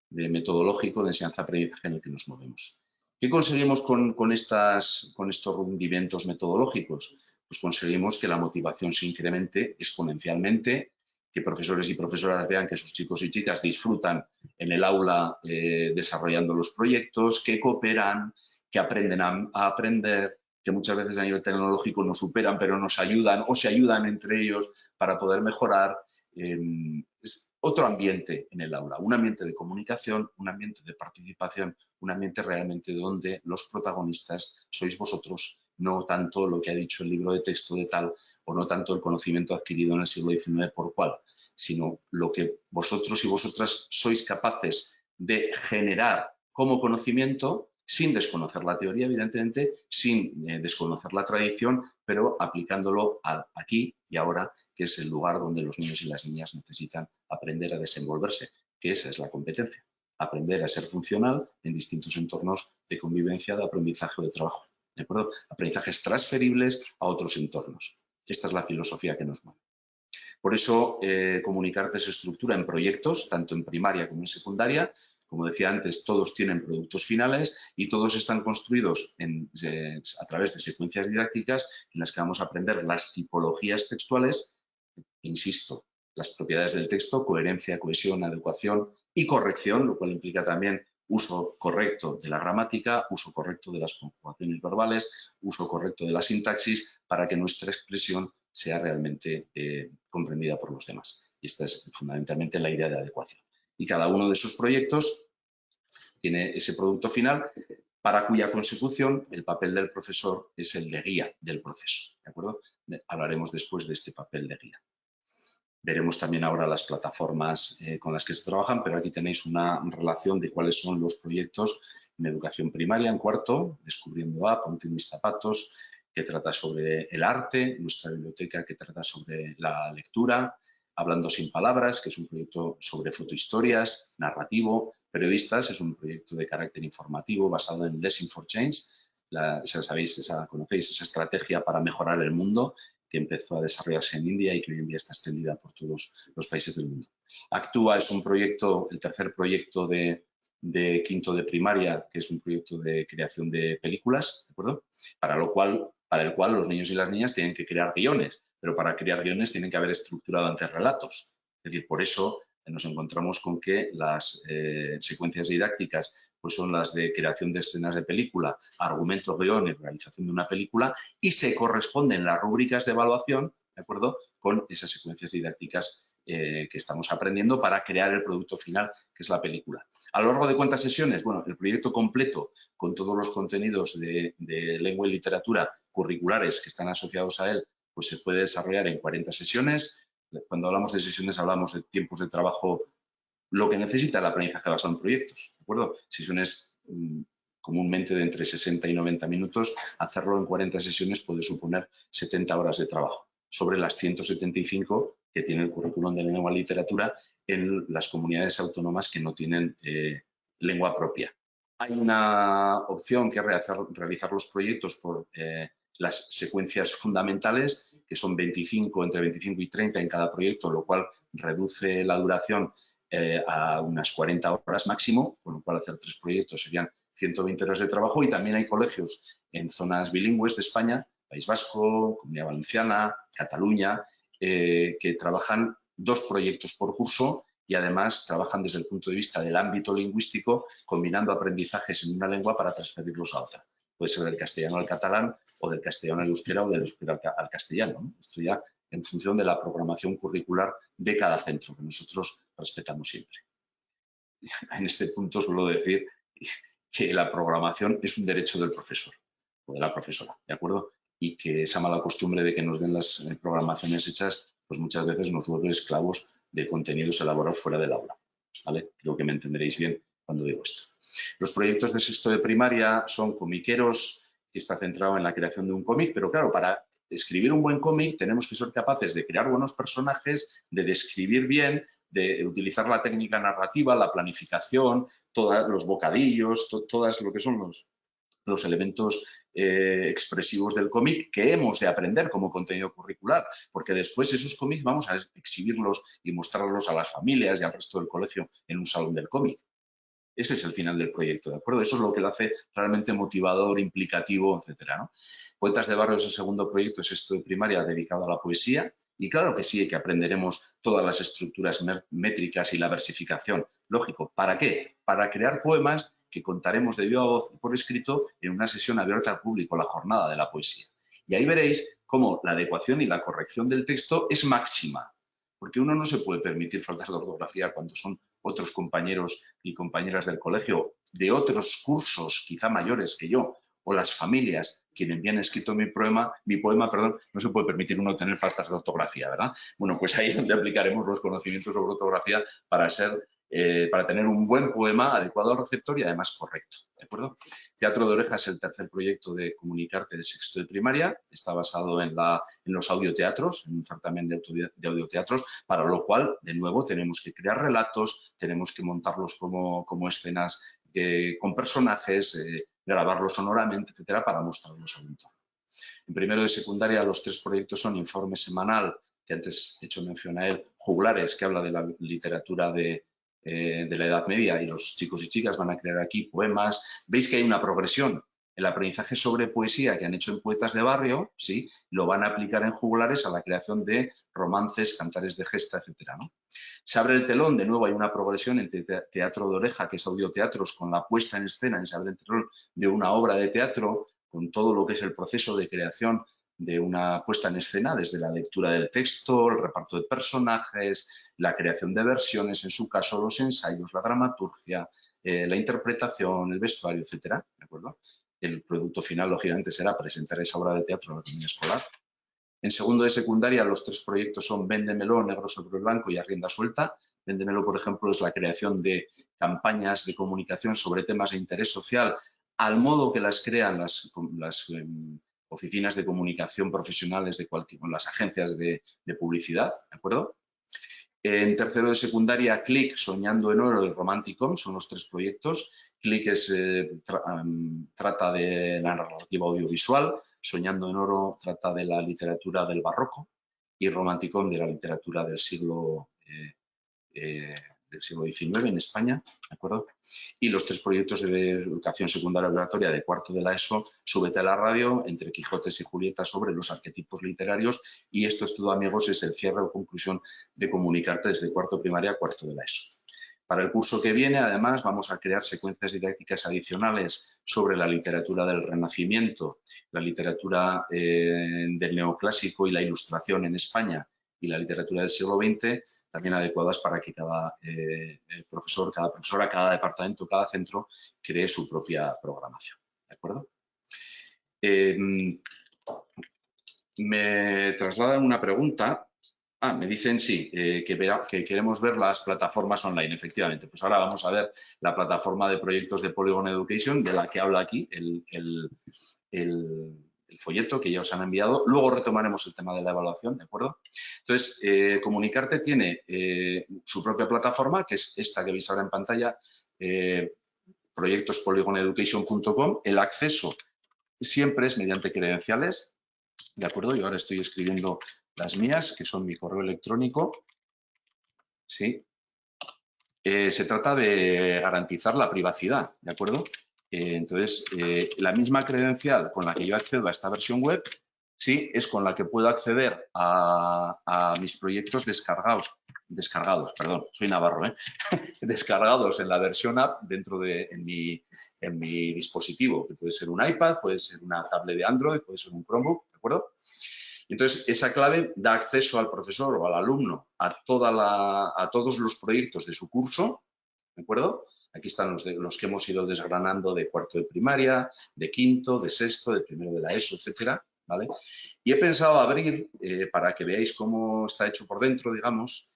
metodológico de enseñanza-aprendizaje en el que nos movemos. ¿Qué conseguimos con estos rendimientos metodológicos? Pues conseguimos que la motivación se incremente exponencialmente, que profesores y profesoras vean que sus chicos y chicas disfrutan en el aula desarrollando los proyectos, que cooperan, que aprenden a aprender, que muchas veces a nivel tecnológico nos superan, pero nos ayudan o se ayudan entre ellos para poder mejorar. Es otro ambiente en el aula, un ambiente de comunicación, un ambiente de participación, un ambiente realmente donde los protagonistas sois vosotros, no tanto lo que ha dicho el libro de texto de tal, o no tanto el conocimiento adquirido en el siglo XIX por cual, sino lo que vosotros y vosotras sois capaces de generar como conocimiento, sin desconocer la teoría, evidentemente, sin desconocer la tradición, pero aplicándolo aquí y ahora, que es el lugar donde los niños y las niñas necesitan aprender a desenvolverse, que esa es la competencia, aprender a ser funcional en distintos entornos de convivencia, de aprendizaje o de trabajo. ¿De acuerdo? Aprendizajes transferibles a otros entornos. Esta es la filosofía que nos mueve. Por eso, Comunicarte se estructura en proyectos, tanto en primaria como en secundaria. Como decía antes, todos tienen productos finales y todos están construidos a través de secuencias didácticas en las que vamos a aprender las tipologías textuales, insisto, las propiedades del texto, coherencia, cohesión, adecuación y corrección, lo cual implica también uso correcto de la gramática, uso correcto de las conjugaciones verbales, uso correcto de la sintaxis, para que nuestra expresión sea realmente comprendida por los demás. Y esta es fundamentalmente la idea de adecuación. Y cada uno de esos proyectos tiene ese producto final, para cuya consecución el papel del profesor es el de guía del proceso. ¿De acuerdo? Hablaremos después de este papel de guía. Veremos también ahora las plataformas con las que se trabajan, pero aquí tenéis una relación de cuáles son los proyectos en educación primaria, en cuarto, Descubriendo A, Ponte en mis zapatos, que trata sobre el arte, nuestra biblioteca, que trata sobre la lectura, Hablando sin palabras, que es un proyecto sobre fotohistorias, narrativo, Periodistas, es un proyecto de carácter informativo basado en Lessons for Change, conocéis esa estrategia para mejorar el mundo, que empezó a desarrollarse en India y que hoy en día está extendida por todos los países del mundo. Actúa es un proyecto, el tercer proyecto de quinto de primaria, que es un proyecto de creación de películas, ¿de acuerdo? Para el cual los niños y las niñas tienen que crear guiones, pero para crear guiones tienen que haber estructurado antes relatos. Es decir, por eso nos encontramos con que las secuencias didácticas pues son las de creación de escenas de película, argumentos, guiones, realización de una película, y se corresponden las rúbricas de evaluación, ¿de acuerdo?, con esas secuencias didácticas que estamos aprendiendo para crear el producto final, que es la película. ¿A lo largo de cuántas sesiones? Bueno, el proyecto completo, con todos los contenidos de lengua y literatura curriculares que están asociados a él, pues se puede desarrollar en 40 sesiones. Cuando hablamos de sesiones hablamos de tiempos de trabajo, lo que necesita el aprendizaje basado en proyectos, ¿de acuerdo? Sesiones comúnmente de entre 60 y 90 minutos, hacerlo en 40 sesiones puede suponer 70 horas de trabajo, sobre las 175 que tiene el currículum de lengua y literatura en las comunidades autónomas que no tienen lengua propia. Hay una opción que es realizar los proyectos por las secuencias fundamentales, que son 25, entre 25 y 30 en cada proyecto, lo cual reduce la duración a unas 40 horas máximo, con lo cual hacer 3 proyectos serían 120 horas de trabajo. Y también hay colegios en zonas bilingües de España, País Vasco, Comunidad Valenciana, Cataluña, que trabajan 2 proyectos por curso y además trabajan desde el punto de vista del ámbito lingüístico, combinando aprendizajes en una lengua para transferirlos a otra. Puede ser del castellano al catalán o del castellano al euskera o del euskera al castellano, ¿no? Esto ya en función de la programación curricular de cada centro, que nosotros respetamos siempre. En este punto suelo decir que la programación es un derecho del profesor o de la profesora, ¿de acuerdo? Y que esa mala costumbre de que nos den las programaciones hechas, pues muchas veces nos vuelve esclavos de contenidos elaborados fuera del aula, ¿vale? Creo que me entenderéis bien cuando digo esto. Los proyectos de sexto de primaria son comiqueros, que está centrado en la creación de un cómic, pero claro, para escribir un buen cómic tenemos que ser capaces de crear buenos personajes, de describir bien, de utilizar la técnica narrativa, la planificación, todos los bocadillos, todas lo que son los elementos expresivos del cómic que hemos de aprender como contenido curricular, porque después esos cómics vamos a exhibirlos y mostrarlos a las familias y al resto del colegio en un salón del cómic. Ese es el final del proyecto, ¿de acuerdo? Eso es lo que lo hace realmente motivador, implicativo, etcétera, ¿no? Poetas de Barrio es el segundo proyecto, es esto de primaria dedicado a la poesía. Y claro que sí, que aprenderemos todas las estructuras métricas y la versificación. Lógico, ¿para qué? Para crear poemas que contaremos de viva voz y por escrito en una sesión abierta al público, la jornada de la poesía. Y ahí veréis cómo la adecuación y la corrección del texto es máxima, porque uno no se puede permitir faltas de ortografía cuando son otros compañeros y compañeras del colegio de otros cursos, quizá mayores que yo, o las familias quienes me han escrito mi poema, no se puede permitir uno tener faltas de ortografía, ¿verdad? Bueno, pues ahí es donde aplicaremos los conocimientos sobre ortografía para tener un buen poema adecuado al receptor y además correcto, ¿de acuerdo? Teatro de Oreja es el tercer proyecto de Comunicarte de sexto de primaria, está basado en los audioteatros, en un certamen de audioteatros, para lo cual, de nuevo, tenemos que crear relatos, tenemos que montarlos como escenas con personajes, grabarlos sonoramente, etcétera, para mostrarlos al entorno. En primero de secundaria, los 3 proyectos son Informe Semanal, que antes he hecho mención a él, Juglares, que habla de la literatura de la Edad Media, y los chicos y chicas van a crear aquí poemas. Veis que hay una progresión. El aprendizaje sobre poesía que han hecho en Poetas de Barrio, sí, lo van a aplicar en Juglares a la creación de romances, cantares de gesta, etcétera, ¿no? Se abre el telón, de nuevo hay una progresión entre Teatro de Oreja, que es audioteatros, con la puesta en escena, se abre el telón de una obra de teatro, con todo lo que es el proceso de creación de una puesta en escena, desde la lectura del texto, el reparto de personajes, la creación de versiones, en su caso los ensayos, la dramaturgia, la interpretación, el vestuario, etcétera, ¿de acuerdo? El producto final, lógicamente, será presentar esa obra de teatro a la comunidad escolar. En segundo de secundaria, los 3 proyectos son Véndemelo, Negro sobre blanco y A rienda suelta. Véndemelo, por ejemplo, es la creación de campañas de comunicación sobre temas de interés social, al modo que las crean las oficinas de comunicación profesionales de las agencias de publicidad, ¿de acuerdo? En tercero de secundaria, Click, Soñando en Oro y Romanticom son los 3 proyectos. Click trata de la narrativa audiovisual, Soñando en Oro trata de la literatura del barroco y Romanticom de la literatura del siglo XIX en España, ¿de acuerdo? Y los 3 proyectos de educación secundaria obligatoria de cuarto de la ESO, Súbete a la radio, Entre Quijotes y Julieta sobre los arquetipos literarios, y esto es todo, amigos, es el cierre o conclusión de Comunicarte desde cuarto primaria a cuarto de la ESO. Para el curso que viene, además, vamos a crear secuencias didácticas adicionales sobre la literatura del Renacimiento, la literatura del neoclásico y la ilustración en España y la literatura del siglo XX, también adecuadas para que cada profesor, cada profesora, cada departamento, cada centro cree su propia programación. ¿De acuerdo? Me trasladan una pregunta. Me dicen sí, que queremos ver las plataformas online, efectivamente. Pues ahora vamos a ver la plataforma de proyectos de Polygon Education, de la que habla aquí el folleto que ya os han enviado. Luego retomaremos el tema de la evaluación, ¿de acuerdo? Entonces, Comunicarte tiene su propia plataforma, que es esta que veis ahora en pantalla, proyectospolygoneducation.com. El acceso siempre es mediante credenciales, ¿de acuerdo? Yo ahora estoy escribiendo las mías, que son mi correo electrónico, ¿sí? Se trata de garantizar la privacidad, ¿de acuerdo? Entonces, la misma credencial con la que yo accedo a esta versión web, sí, es con la que puedo acceder a mis proyectos descargados, perdón, soy navarro, descargados en la versión app en mi dispositivo, que puede ser un iPad, puede ser una tablet de Android, puede ser un Chromebook, ¿de acuerdo? Entonces, esa clave da acceso al profesor o al alumno a todos los proyectos de su curso, ¿de acuerdo? Aquí están los que hemos ido desgranando de cuarto de primaria, de quinto, de sexto, de primero de la ESO, etcétera, ¿vale? Y he pensado abrir, para que veáis cómo está hecho por dentro, digamos,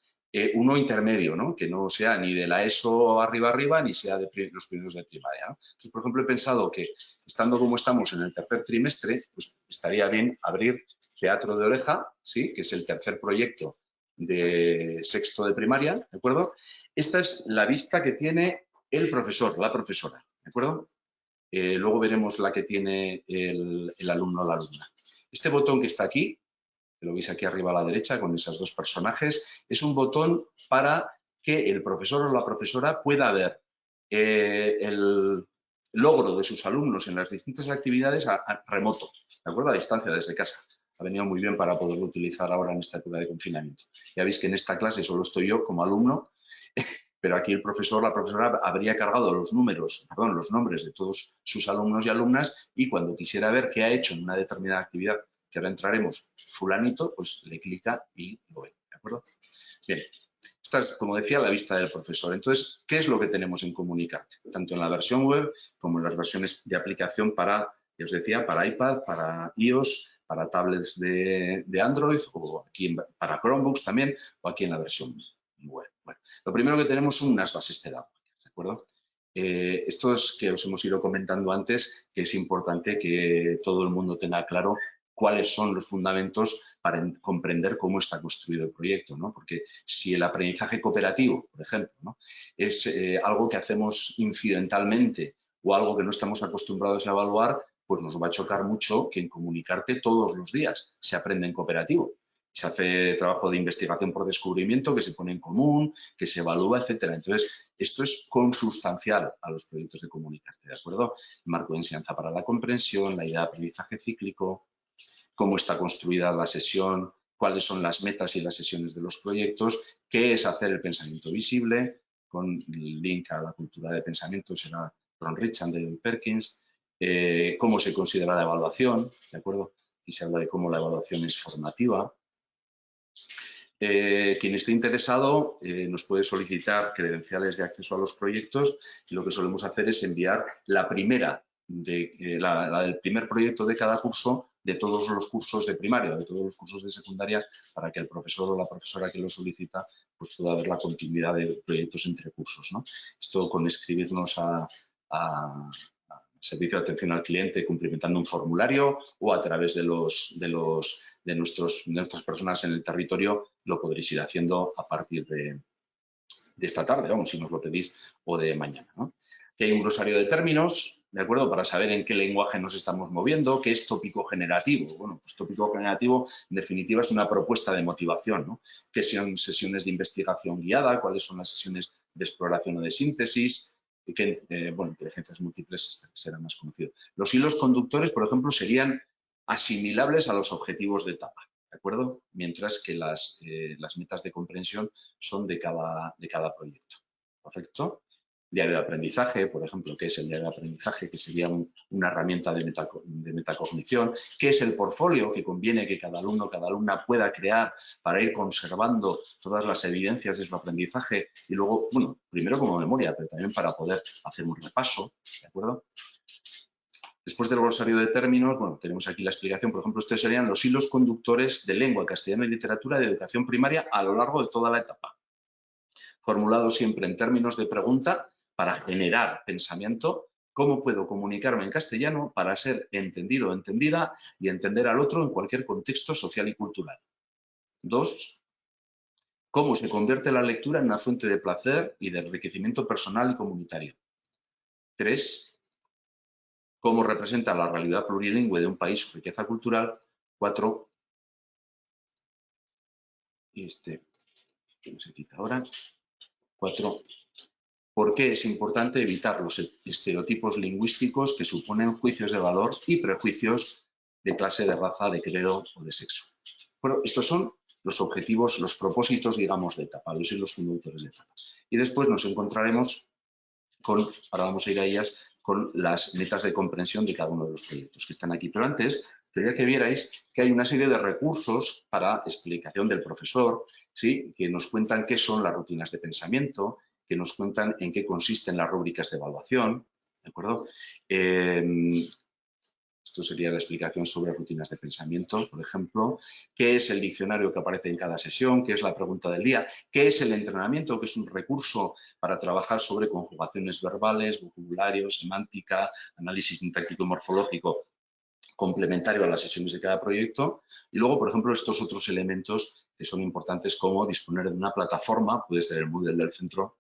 uno intermedio, ¿no? Que no sea ni de la ESO arriba, ni sea de los primeros de primaria, ¿no? Entonces, por ejemplo, he pensado que, estando como estamos en el tercer trimestre, pues estaría bien abrir Teatro de Oreja, ¿sí? Que es el tercer proyecto de sexto de primaria, ¿de acuerdo? Esta es la vista que tiene el profesor, la profesora, ¿de acuerdo? Luego veremos la que tiene el alumno o la alumna. Este botón que está aquí, que lo veis aquí arriba a la derecha con esos dos personajes, es un botón para que el profesor o la profesora pueda ver el logro de sus alumnos en las distintas actividades a remoto, ¿de acuerdo? A distancia, desde casa. Ha venido muy bien para poderlo utilizar ahora en esta época de confinamiento. Ya veis que en esta clase solo estoy yo como alumno, pero aquí el profesor, la profesora habría cargado los nombres de todos sus alumnos y alumnas, y cuando quisiera ver qué ha hecho en una determinada actividad, que ahora entraremos, fulanito, pues le clica y lo ve, ¿de acuerdo? Bien, esta es, como decía, la vista del profesor. Entonces, ¿qué es lo que tenemos en Comunicarte? Tanto en la versión web como en las versiones de aplicación para, ya os decía, para iPad, para iOS, para tablets de Android, o aquí para Chromebooks también, o aquí en la versión web. Bueno, lo primero que tenemos son unas bases pedagógicas, ¿de acuerdo? Estos que os hemos ido comentando antes, que es importante que todo el mundo tenga claro cuáles son los fundamentos para comprender cómo está construido el proyecto, ¿no? Porque si el aprendizaje cooperativo, por ejemplo, ¿no? es algo que hacemos incidentalmente o algo que no estamos acostumbrados a evaluar, pues nos va a chocar mucho que en Comunicarte todos los días se aprende en cooperativo. Se hace trabajo de investigación por descubrimiento que se pone en común, que se evalúa, etcétera. Entonces, esto es consustancial a los proyectos de Comunicarte, ¿de acuerdo? El marco de enseñanza para la comprensión, la idea de aprendizaje cíclico, cómo está construida la sesión, cuáles son las metas y las sesiones de los proyectos, qué es hacer el pensamiento visible, con el link a la cultura de pensamiento será Ron Rich and David Perkins, cómo se considera la evaluación, ¿de acuerdo? Y se habla de cómo la evaluación es formativa. Quien esté interesado nos puede solicitar credenciales de acceso a los proyectos, y lo que solemos hacer es enviar la primera, la del primer proyecto de cada curso, de todos los cursos de primaria, de todos los cursos de secundaria, para que el profesor o la profesora que lo solicita pues pueda ver la continuidad de proyectos entre cursos, ¿no? Esto con escribirnos a servicio de atención al cliente cumplimentando un formulario, o a través de nuestras personas en el territorio, lo podréis ir haciendo a partir de esta tarde, vamos, si nos lo pedís, o de mañana, ¿no? Que hay un glosario de términos, ¿de acuerdo? Para saber en qué lenguaje nos estamos moviendo, qué es tópico generativo. Bueno, pues tópico generativo, en definitiva, es una propuesta de motivación, ¿no? ¿Qué son sesiones de investigación guiada? ¿Cuáles son las sesiones de exploración o de síntesis? Bueno, inteligencias múltiples será más conocido. Los hilos conductores, por ejemplo, serían asimilables a los objetivos de etapa, ¿de acuerdo? Mientras que las metas de comprensión son de cada proyecto. ¿Perfecto? Diario de aprendizaje, por ejemplo, ¿qué es el diario de aprendizaje? Que sería una herramienta de metacognición. ¿Qué es el portfolio? Que conviene que cada alumno o cada alumna pueda crear para ir conservando todas las evidencias de su aprendizaje, y luego, bueno, primero como memoria, pero también para poder hacer un repaso, ¿de acuerdo? Después del glosario de términos, bueno, tenemos aquí la explicación. Por ejemplo, estos serían los hilos conductores de lengua castellana y literatura de educación primaria a lo largo de toda la etapa. Formulado siempre en términos de pregunta para generar pensamiento. ¿Cómo puedo comunicarme en castellano para ser entendido o entendida y entender al otro en cualquier contexto social y cultural? 2. ¿Cómo se convierte la lectura en una fuente de placer y de enriquecimiento personal y comunitario? 3. ¿Cómo representa la realidad plurilingüe de un país su riqueza cultural? 4. Que se quita ahora. 4. ¿Por qué es importante evitar los estereotipos lingüísticos que suponen juicios de valor y prejuicios de clase, de raza, de credo o de sexo? Bueno, estos son los objetivos, los propósitos, digamos, de etapa, los hilos conductores de etapa. Y después nos encontraremos con, ahora vamos a ir a ellas, con las metas de comprensión de cada uno de los proyectos que están aquí. Pero antes, quería que vierais que hay una serie de recursos para explicación del profesor, ¿sí?, que nos cuentan qué son las rutinas de pensamiento, que nos cuentan en qué consisten las rúbricas de evaluación, ¿de acuerdo? Esto sería la explicación sobre rutinas de pensamiento, por ejemplo. ¿Qué es el diccionario que aparece en cada sesión? ¿Qué es la pregunta del día? ¿Qué es el entrenamiento? Que es un recurso para trabajar sobre conjugaciones verbales, vocabulario, semántica, análisis sintáctico y morfológico complementario a las sesiones de cada proyecto. Y luego, por ejemplo, estos otros elementos que son importantes, como disponer de una plataforma, puede ser el Moodle del centro,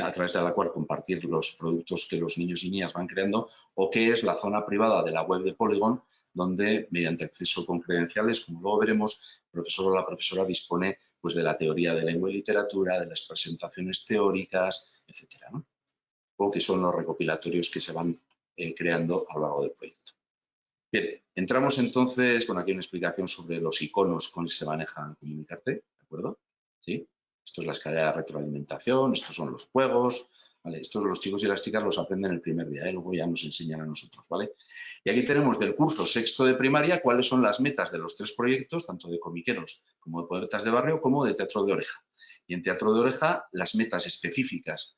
a través de la cual compartir los productos que los niños y niñas van creando, o qué es la zona privada de la web de Polygon, donde mediante acceso con credenciales, como luego veremos, el profesor o la profesora dispone pues, de la teoría de lengua y literatura, de las presentaciones teóricas, etcétera, ¿no? O que son los recopilatorios que se van creando a lo largo del proyecto. Bien, entramos entonces, bueno, aquí hay una explicación sobre los iconos con los que se manejan Comunicarte, ¿de acuerdo? ¿Sí? Esto es la escalera de retroalimentación, estos son los juegos, ¿vale? Estos los chicos y las chicas los aprenden el primer día, luego ya nos enseñan a nosotros, ¿vale? Y aquí tenemos del curso sexto de primaria cuáles son las metas de los 3 proyectos, tanto de comiqueros como de poetas de barrio, como de teatro de oreja. Y en teatro de oreja las metas específicas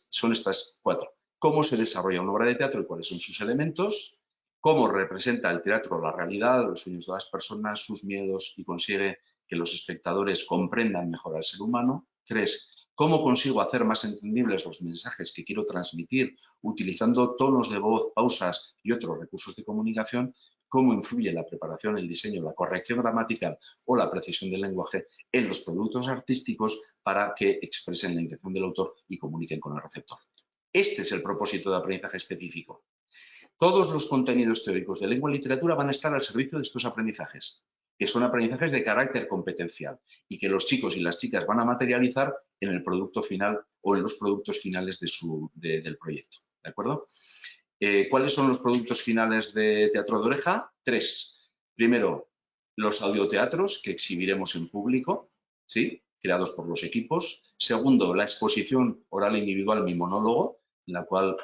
son estas 4. ¿Cómo se desarrolla una obra de teatro y cuáles son sus elementos? ¿Cómo representa el teatro la realidad, los sueños de las personas, sus miedos y consigue que los espectadores comprendan mejor al ser humano? 3. ¿Cómo consigo hacer más entendibles los mensajes que quiero transmitir utilizando tonos de voz, pausas y otros recursos de comunicación? ¿Cómo influye la preparación, el diseño, la corrección gramatical o la precisión del lenguaje en los productos artísticos para que expresen la intención del autor y comuniquen con el receptor? Este es el propósito de aprendizaje específico. Todos los contenidos teóricos de lengua y literatura van a estar al servicio de estos aprendizajes, que son aprendizajes de carácter competencial y que los chicos y las chicas van a materializar en el producto final o en los productos finales del proyecto. ¿De acuerdo? ¿Cuáles son los productos finales de Teatro de Oreja? 3. Primero, los audioteatros que exhibiremos en público, ¿sí?, creados por los equipos. Segundo, la exposición oral individual, mi monólogo, en la cual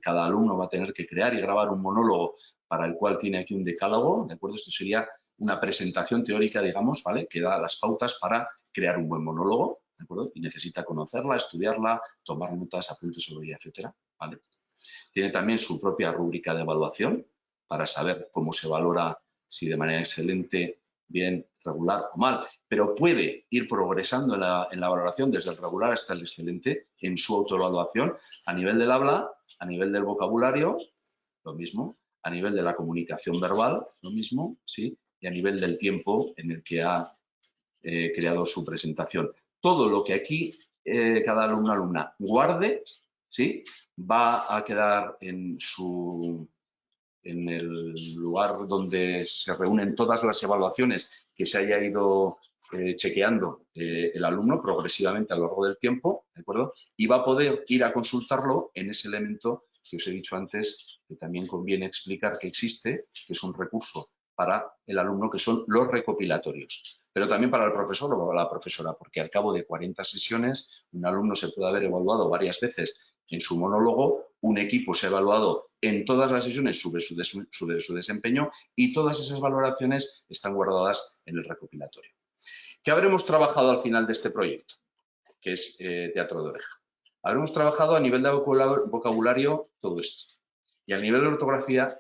cada alumno va a tener que crear y grabar un monólogo para el cual tiene aquí un decálogo, ¿de acuerdo? Esto sería una presentación teórica, digamos, ¿vale?, que da las pautas para crear un buen monólogo, ¿de acuerdo? Y necesita conocerla, estudiarla, tomar notas, apuntes sobre ella, etcétera, ¿vale? Tiene también su propia rúbrica de evaluación para saber cómo se valora, si de manera excelente, bien, regular o mal, pero puede ir progresando en la valoración desde el regular hasta el excelente en su autoevaluación a nivel del habla, a nivel del vocabulario, lo mismo, a nivel de la comunicación verbal, lo mismo, ¿sí?, y a nivel del tiempo en el que ha creado su presentación. Todo lo que aquí cada alumno o alumna guarde, ¿sí?, va a quedar en el lugar donde se reúnen todas las evaluaciones que se haya ido chequeando el alumno progresivamente a lo largo del tiempo, ¿de acuerdo? Y va a poder ir a consultarlo en ese elemento que os he dicho antes, que también conviene explicar que existe, que es un recurso para el alumno, que son los recopilatorios. Pero también para el profesor o la profesora, porque al cabo de 40 sesiones un alumno se puede haber evaluado varias veces en su monólogo, un equipo se ha evaluado en todas las sesiones sobre su desempeño y todas esas valoraciones están guardadas en el recopilatorio. ¿Qué habremos trabajado al final de este proyecto? Que es Teatro de Oreja. Habremos trabajado a nivel de vocabulario todo esto. Y al nivel de ortografía,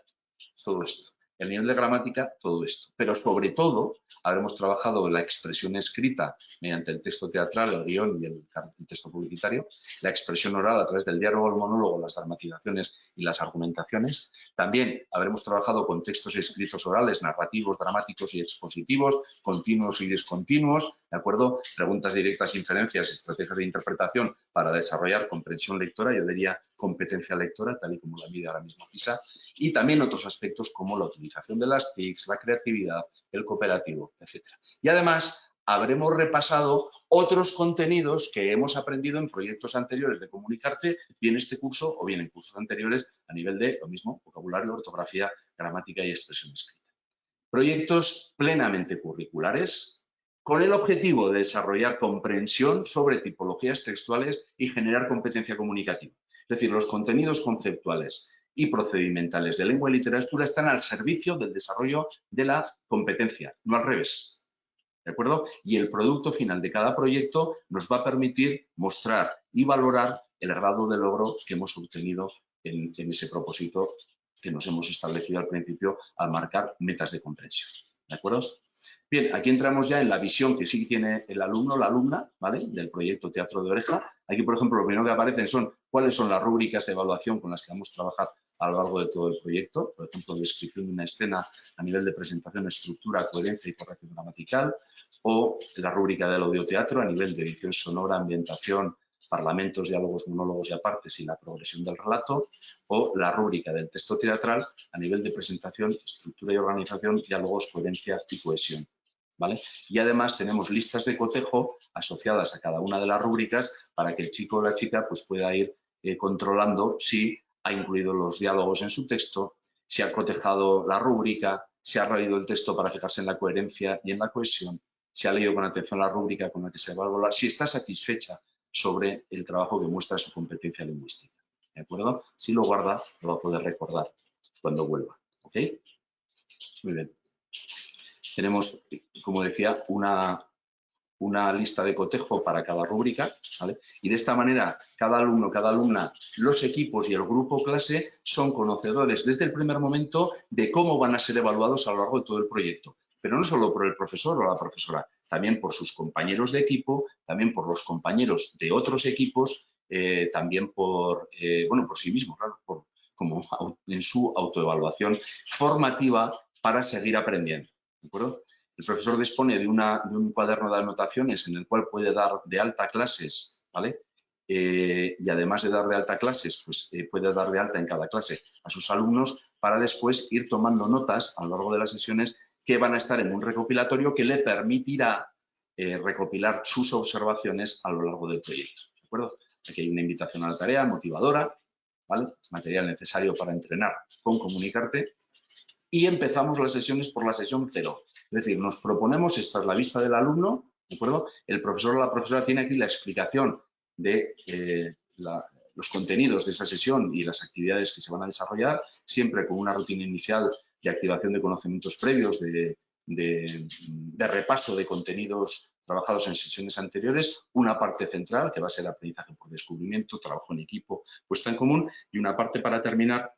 todo esto. Y al nivel de gramática, todo esto. Pero sobre todo, habremos trabajado en la expresión escrita mediante el texto teatral, el guión y el texto publicitario, la expresión oral a través del diálogo, el monólogo, las dramatizaciones y las argumentaciones. También habremos trabajado con textos escritos orales, narrativos, dramáticos y expositivos, continuos y discontinuos, ¿de acuerdo? Preguntas directas, inferencias, estrategias de interpretación para desarrollar comprensión lectora, yo diría competencia lectora, tal y como la mide ahora mismo PISA, y también otros aspectos como la utilización de las TICs, la creatividad, el cooperativo, etc. Y además habremos repasado otros contenidos que hemos aprendido en proyectos anteriores de Comunicarte, bien este curso o bien en cursos anteriores a nivel de lo mismo, vocabulario, ortografía, gramática y expresión escrita. Proyectos plenamente curriculares con el objetivo de desarrollar comprensión sobre tipologías textuales y generar competencia comunicativa. Es decir, los contenidos conceptuales y procedimentales de lengua y literatura están al servicio del desarrollo de la competencia, no al revés. ¿De acuerdo? Y el producto final de cada proyecto nos va a permitir mostrar y valorar el grado de logro que hemos obtenido en ese propósito que nos hemos establecido al principio al marcar metas de comprensión. ¿De acuerdo? Bien, aquí entramos ya en la visión que sí tiene el alumno o la alumna, ¿vale? Del proyecto Teatro de Oreja. Aquí, por ejemplo, lo primero que aparecen son cuáles son las rúbricas de evaluación con las que vamos a trabajar a lo largo de todo el proyecto. Por ejemplo, descripción de una escena a nivel de presentación, estructura, coherencia y corrección gramatical. O la rúbrica del audioteatro a nivel de edición sonora, ambientación, parlamentos, diálogos, monólogos y apartes y la progresión del relato. O la rúbrica del texto teatral a nivel de presentación, estructura y organización, diálogos, coherencia y cohesión. ¿Vale? Y además tenemos listas de cotejo asociadas a cada una de las rúbricas para que el chico o la chica pues, pueda ir controlando si ha incluido los diálogos en su texto, si ha cotejado la rúbrica, si ha leído el texto para fijarse en la coherencia y en la cohesión, si ha leído con atención la rúbrica con la que se va a evaluar, si está satisfecha sobre el trabajo que muestra su competencia lingüística. ¿De acuerdo? Si lo guarda, lo va a poder recordar cuando vuelva. ¿Ok? Muy bien. Tenemos, como decía, una lista de cotejo para cada rúbrica, ¿vale? Y de esta manera, cada alumno, cada alumna, los equipos y el grupo clase son conocedores desde el primer momento de cómo van a ser evaluados a lo largo de todo el proyecto. Pero no solo por el profesor o la profesora, también por sus compañeros de equipo, también por los compañeros de otros equipos, también por sí mismo, claro, como en su autoevaluación formativa para seguir aprendiendo. ¿De acuerdo? El profesor dispone de un cuaderno de anotaciones en el cual puede dar de alta clases, ¿vale? Y además de dar de alta clases, pues puede dar de alta en cada clase a sus alumnos para después ir tomando notas a lo largo de las sesiones que van a estar en un recopilatorio que le permitirá recopilar sus observaciones a lo largo del proyecto. ¿De acuerdo? Aquí hay una invitación a la tarea motivadora, ¿vale? Material necesario para entrenar con Comunicarte. Y empezamos las sesiones por la sesión 0. Es decir, nos proponemos, esta es la vista del alumno, ¿de acuerdo? El profesor o la profesora tiene aquí la explicación de los contenidos de esa sesión y las actividades que se van a desarrollar, siempre con una rutina inicial de activación de conocimientos previos, de repaso de contenidos trabajados en sesiones anteriores, una parte central que va a ser aprendizaje por descubrimiento, trabajo en equipo, puesta en común, y una parte para terminar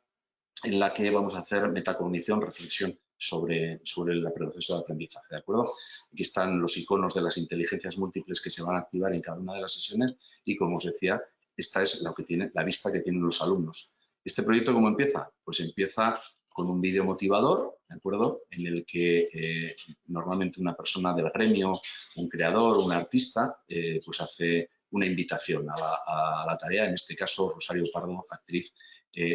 en la que vamos a hacer metacognición, reflexión sobre el proceso de aprendizaje, ¿de acuerdo? Aquí están los iconos de las inteligencias múltiples que se van a activar en cada una de las sesiones y, como os decía, esta es la vista que tienen los alumnos. ¿Este proyecto cómo empieza? Pues empieza con un vídeo motivador, ¿de acuerdo? En el que normalmente una persona del gremio, un creador, un artista, pues hace una invitación a la tarea, en este caso Rosario Pardo, actriz,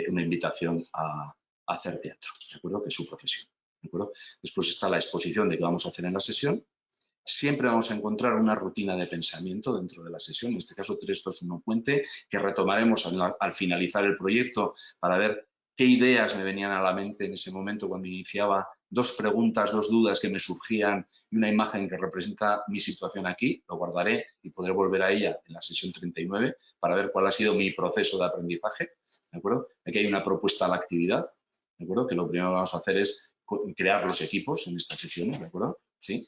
una invitación a hacer teatro, ¿de acuerdo? Que es su profesión, ¿de acuerdo? Después está la exposición de qué vamos a hacer en la sesión. Siempre vamos a encontrar una rutina de pensamiento dentro de la sesión, en este caso 3-2-1 puente, que retomaremos al finalizar el proyecto para ver qué ideas me venían a la mente en ese momento cuando iniciaba, 2 preguntas, 2 dudas que me surgían y una imagen que representa mi situación aquí. Lo guardaré y podré volver a ella en la sesión 39 para ver cuál ha sido mi proceso de aprendizaje, ¿de acuerdo? Aquí hay una propuesta a la actividad, ¿de acuerdo? Que lo primero que vamos a hacer es crear los equipos en estas sesiones, ¿de acuerdo? ¿Sí?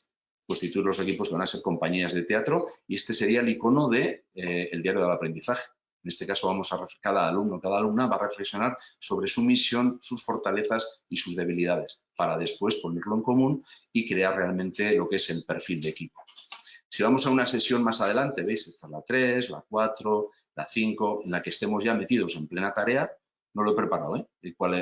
Constituir los equipos que van a ser compañías de teatro y este sería el icono del diario del aprendizaje. En este caso, cada alumno, cada alumna va a reflexionar sobre su misión, sus fortalezas y sus debilidades, para después ponerlo en común y crear realmente lo que es el perfil de equipo. Si vamos a una sesión más adelante, ¿veis? Esta es la 3, la 4, la 5, en la que estemos ya metidos en plena tarea. No lo he preparado, ¿eh?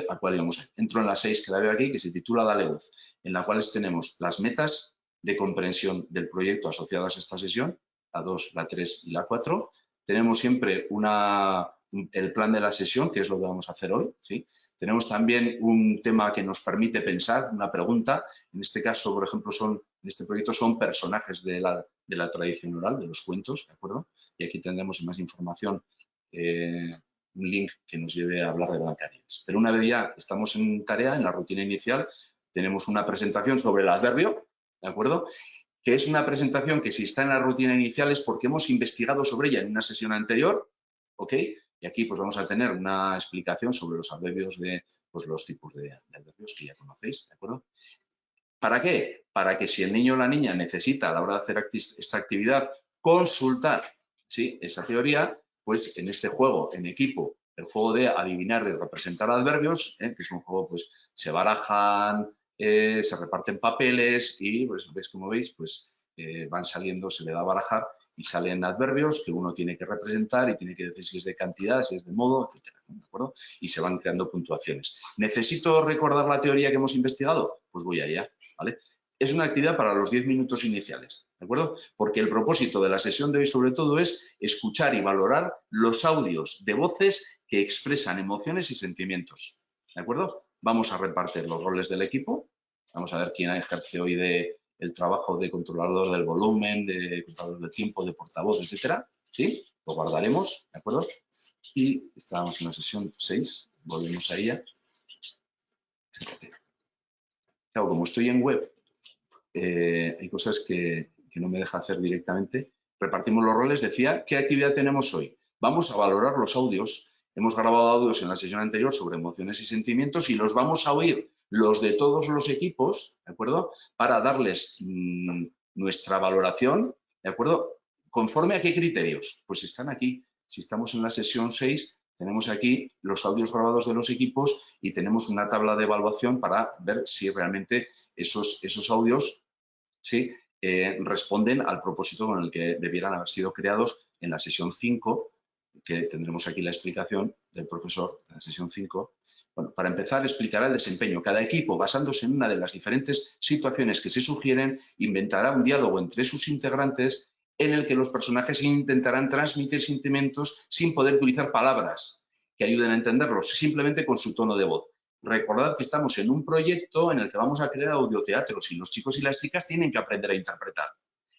¿A cuál íbamos a ir? Entro en la 6, que la veo aquí, que se titula Dale voz, en la cual tenemos las metas de comprensión del proyecto asociadas a esta sesión, la 2, la 3 y la 4. Tenemos siempre el plan de la sesión, que es lo que vamos a hacer hoy, ¿sí? Tenemos también un tema que nos permite pensar, una pregunta. En este caso, por ejemplo, en este proyecto son personajes de la tradición oral, de los cuentos, ¿de acuerdo? Y aquí tendremos más información, un link que nos lleve a hablar de Blancanieves. Pero una vez ya estamos en tarea, en la rutina inicial, tenemos una presentación sobre el adverbio, ¿de acuerdo? Que es una presentación que si está en la rutina inicial es porque hemos investigado sobre ella en una sesión anterior, ¿ok? Y aquí pues vamos a tener una explicación sobre los adverbios de pues, los tipos de adverbios que ya conocéis, ¿de acuerdo? ¿Para qué? Para que si el niño o la niña necesita a la hora de hacer esta actividad consultar, ¿sí? Esa teoría, pues en este juego en equipo, el juego de adivinar y representar adverbios, que es un juego, pues se barajan, se reparten papeles y, pues veis como veis, pues van saliendo, se le da a barajar y salen adverbios que uno tiene que representar y tiene que decir si es de cantidad, si es de modo, etcétera, ¿de acuerdo? Y se van creando puntuaciones. ¿Necesito recordar la teoría que hemos investigado? Pues voy allá, ¿vale? Es una actividad para los 10 minutos iniciales, ¿de acuerdo? Porque el propósito de la sesión de hoy, sobre todo, es escuchar y valorar los audios de voces que expresan emociones y sentimientos, ¿de acuerdo? Vamos a repartir los roles del equipo, vamos a ver quién ejerce hoy el trabajo de controlador del volumen, de controlador del tiempo, de portavoz, etcétera, ¿sí? Lo guardaremos, ¿de acuerdo? Y estábamos en la sesión 6, volvemos a ella. Fíjate. Claro, como estoy en web, hay cosas que no me deja hacer directamente. Repartimos los roles. Decía, ¿qué actividad tenemos hoy? Vamos a valorar los audios. Hemos grabado audios en la sesión anterior sobre emociones y sentimientos y los vamos a oír los de todos los equipos, ¿de acuerdo? Para darles nuestra valoración, ¿de acuerdo? ¿Conforme a qué criterios? Pues están aquí. Si estamos en la sesión 6, tenemos aquí los audios grabados de los equipos y tenemos una tabla de evaluación para ver si realmente esos audios, ¿sí? Responden al propósito con el que debieran haber sido creados en la sesión 5, que tendremos aquí la explicación del profesor en la sesión 5. Bueno, para empezar, explicará el desempeño. Cada equipo, basándose en una de las diferentes situaciones que se sugieren, inventará un diálogo entre sus integrantes en el que los personajes intentarán transmitir sentimientos sin poder utilizar palabras que ayuden a entenderlos, simplemente con su tono de voz. Recordad que estamos en un proyecto en el que vamos a crear audioteatros y los chicos y las chicas tienen que aprender a interpretar.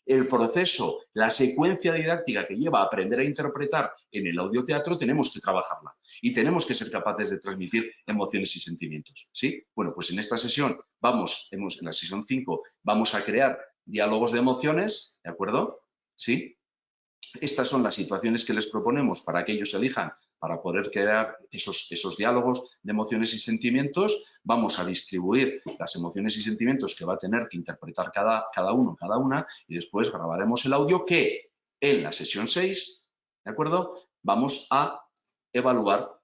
El proceso, la secuencia didáctica que lleva a aprender a interpretar en el audioteatro tenemos que trabajarla y tenemos que ser capaces de transmitir emociones y sentimientos, ¿sí? Bueno, pues en esta sesión en la sesión 5 vamos a crear diálogos de emociones, ¿de acuerdo? ¿Sí? Estas son las situaciones que les proponemos para que ellos elijan para poder crear esos diálogos de emociones y sentimientos. Vamos a distribuir las emociones y sentimientos que va a tener que interpretar cada uno, cada una, y después grabaremos el audio que en la sesión 6, ¿de acuerdo? Vamos a evaluar.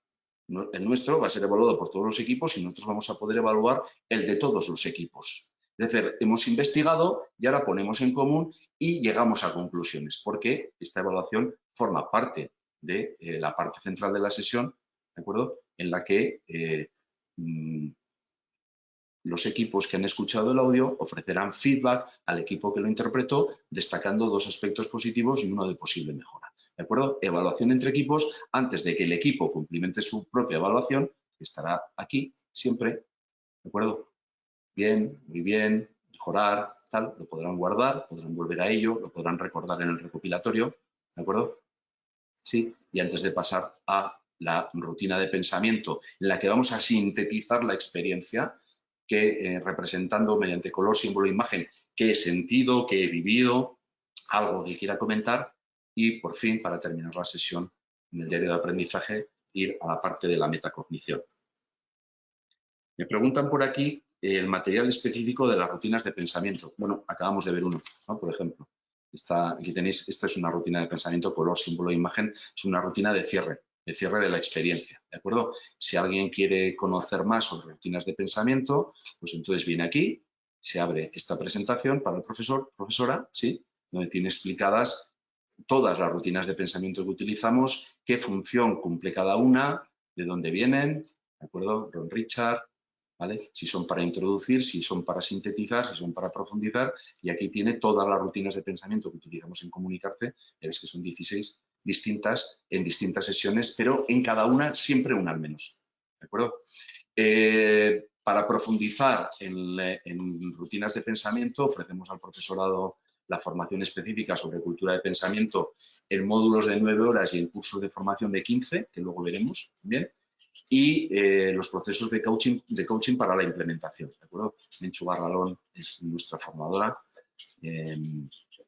El nuestro va a ser evaluado por todos los equipos y nosotros vamos a poder evaluar el de todos los equipos. Es decir, hemos investigado y ahora ponemos en común y llegamos a conclusiones, porque esta evaluación forma parte de la parte central de la sesión, ¿de acuerdo? En la que los equipos que han escuchado el audio ofrecerán feedback al equipo que lo interpretó, destacando 2 aspectos positivos y uno de posible mejora. ¿De acuerdo? Evaluación entre equipos antes de que el equipo cumplimente su propia evaluación, que estará aquí siempre, ¿de acuerdo? Bien, muy bien, mejorar, tal, lo podrán guardar, podrán volver a ello, lo podrán recordar en el recopilatorio, ¿de acuerdo? Sí, y antes de pasar a la rutina de pensamiento en la que vamos a sintetizar la experiencia que representando mediante color, símbolo e imagen qué he sentido, qué he vivido, algo que quiera comentar y por fin, para terminar la sesión en el diario de aprendizaje, ir a la parte de la metacognición. Me preguntan por aquí el material específico de las rutinas de pensamiento. Bueno, acabamos de ver uno, ¿no? Por ejemplo. Aquí tenéis, esta es una rutina de pensamiento, color, símbolo, imagen, es una rutina de cierre de la experiencia, ¿de acuerdo? Si alguien quiere conocer más sobre rutinas de pensamiento, pues entonces viene aquí, se abre esta presentación para el profesor, profesora, ¿sí? Donde tiene explicadas todas las rutinas de pensamiento que utilizamos, qué función cumple cada una, de dónde vienen, ¿de acuerdo? Ron Richard, ¿vale? Si son para introducir, si son para sintetizar, si son para profundizar, y aquí tiene todas las rutinas de pensamiento que utilizamos en Comunicarte, ya ves que son 16 distintas en distintas sesiones, pero en cada una siempre una al menos, ¿de acuerdo? Para profundizar en rutinas de pensamiento, ofrecemos al profesorado la formación específica sobre cultura de pensamiento en módulos de 9 horas y en cursos de formación de 15, que luego veremos también, y los procesos de coaching para la implementación, ¿de acuerdo? Menchu Barralón es nuestra formadora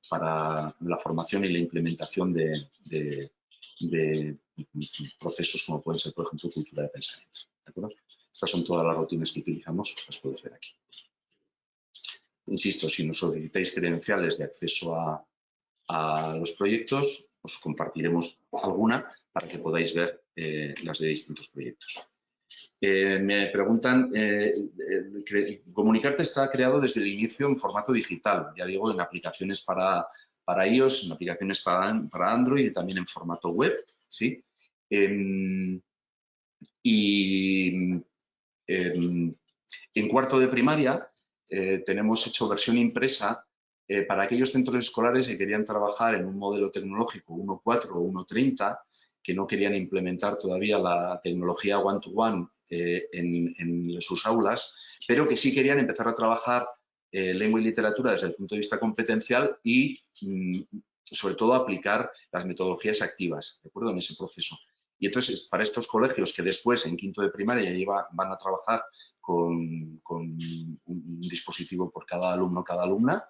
para la formación y la implementación de procesos como pueden ser, por ejemplo, cultura de pensamiento, ¿de acuerdo? Estas son todas las rutinas que utilizamos, las podéis ver aquí. Insisto, si nos solicitáis credenciales de acceso a los proyectos, os compartiremos alguna para que podáis ver las de distintos proyectos. Me preguntan, Comunicarte está creado desde el inicio en formato digital, ya digo, en aplicaciones para iOS, en aplicaciones para Android y también en formato web, ¿sí? En cuarto de primaria tenemos hecho versión impresa para aquellos centros escolares que querían trabajar en un modelo tecnológico 1.4 o 1.30, que no querían implementar todavía la tecnología one-to-one en sus aulas, pero que sí querían empezar a trabajar lengua y literatura desde el punto de vista competencial y, sobre todo, aplicar las metodologías activas, ¿de acuerdo?, en ese proceso. Y entonces, para estos colegios que después, en quinto de primaria, ya van a trabajar con un dispositivo por cada alumno o cada alumna,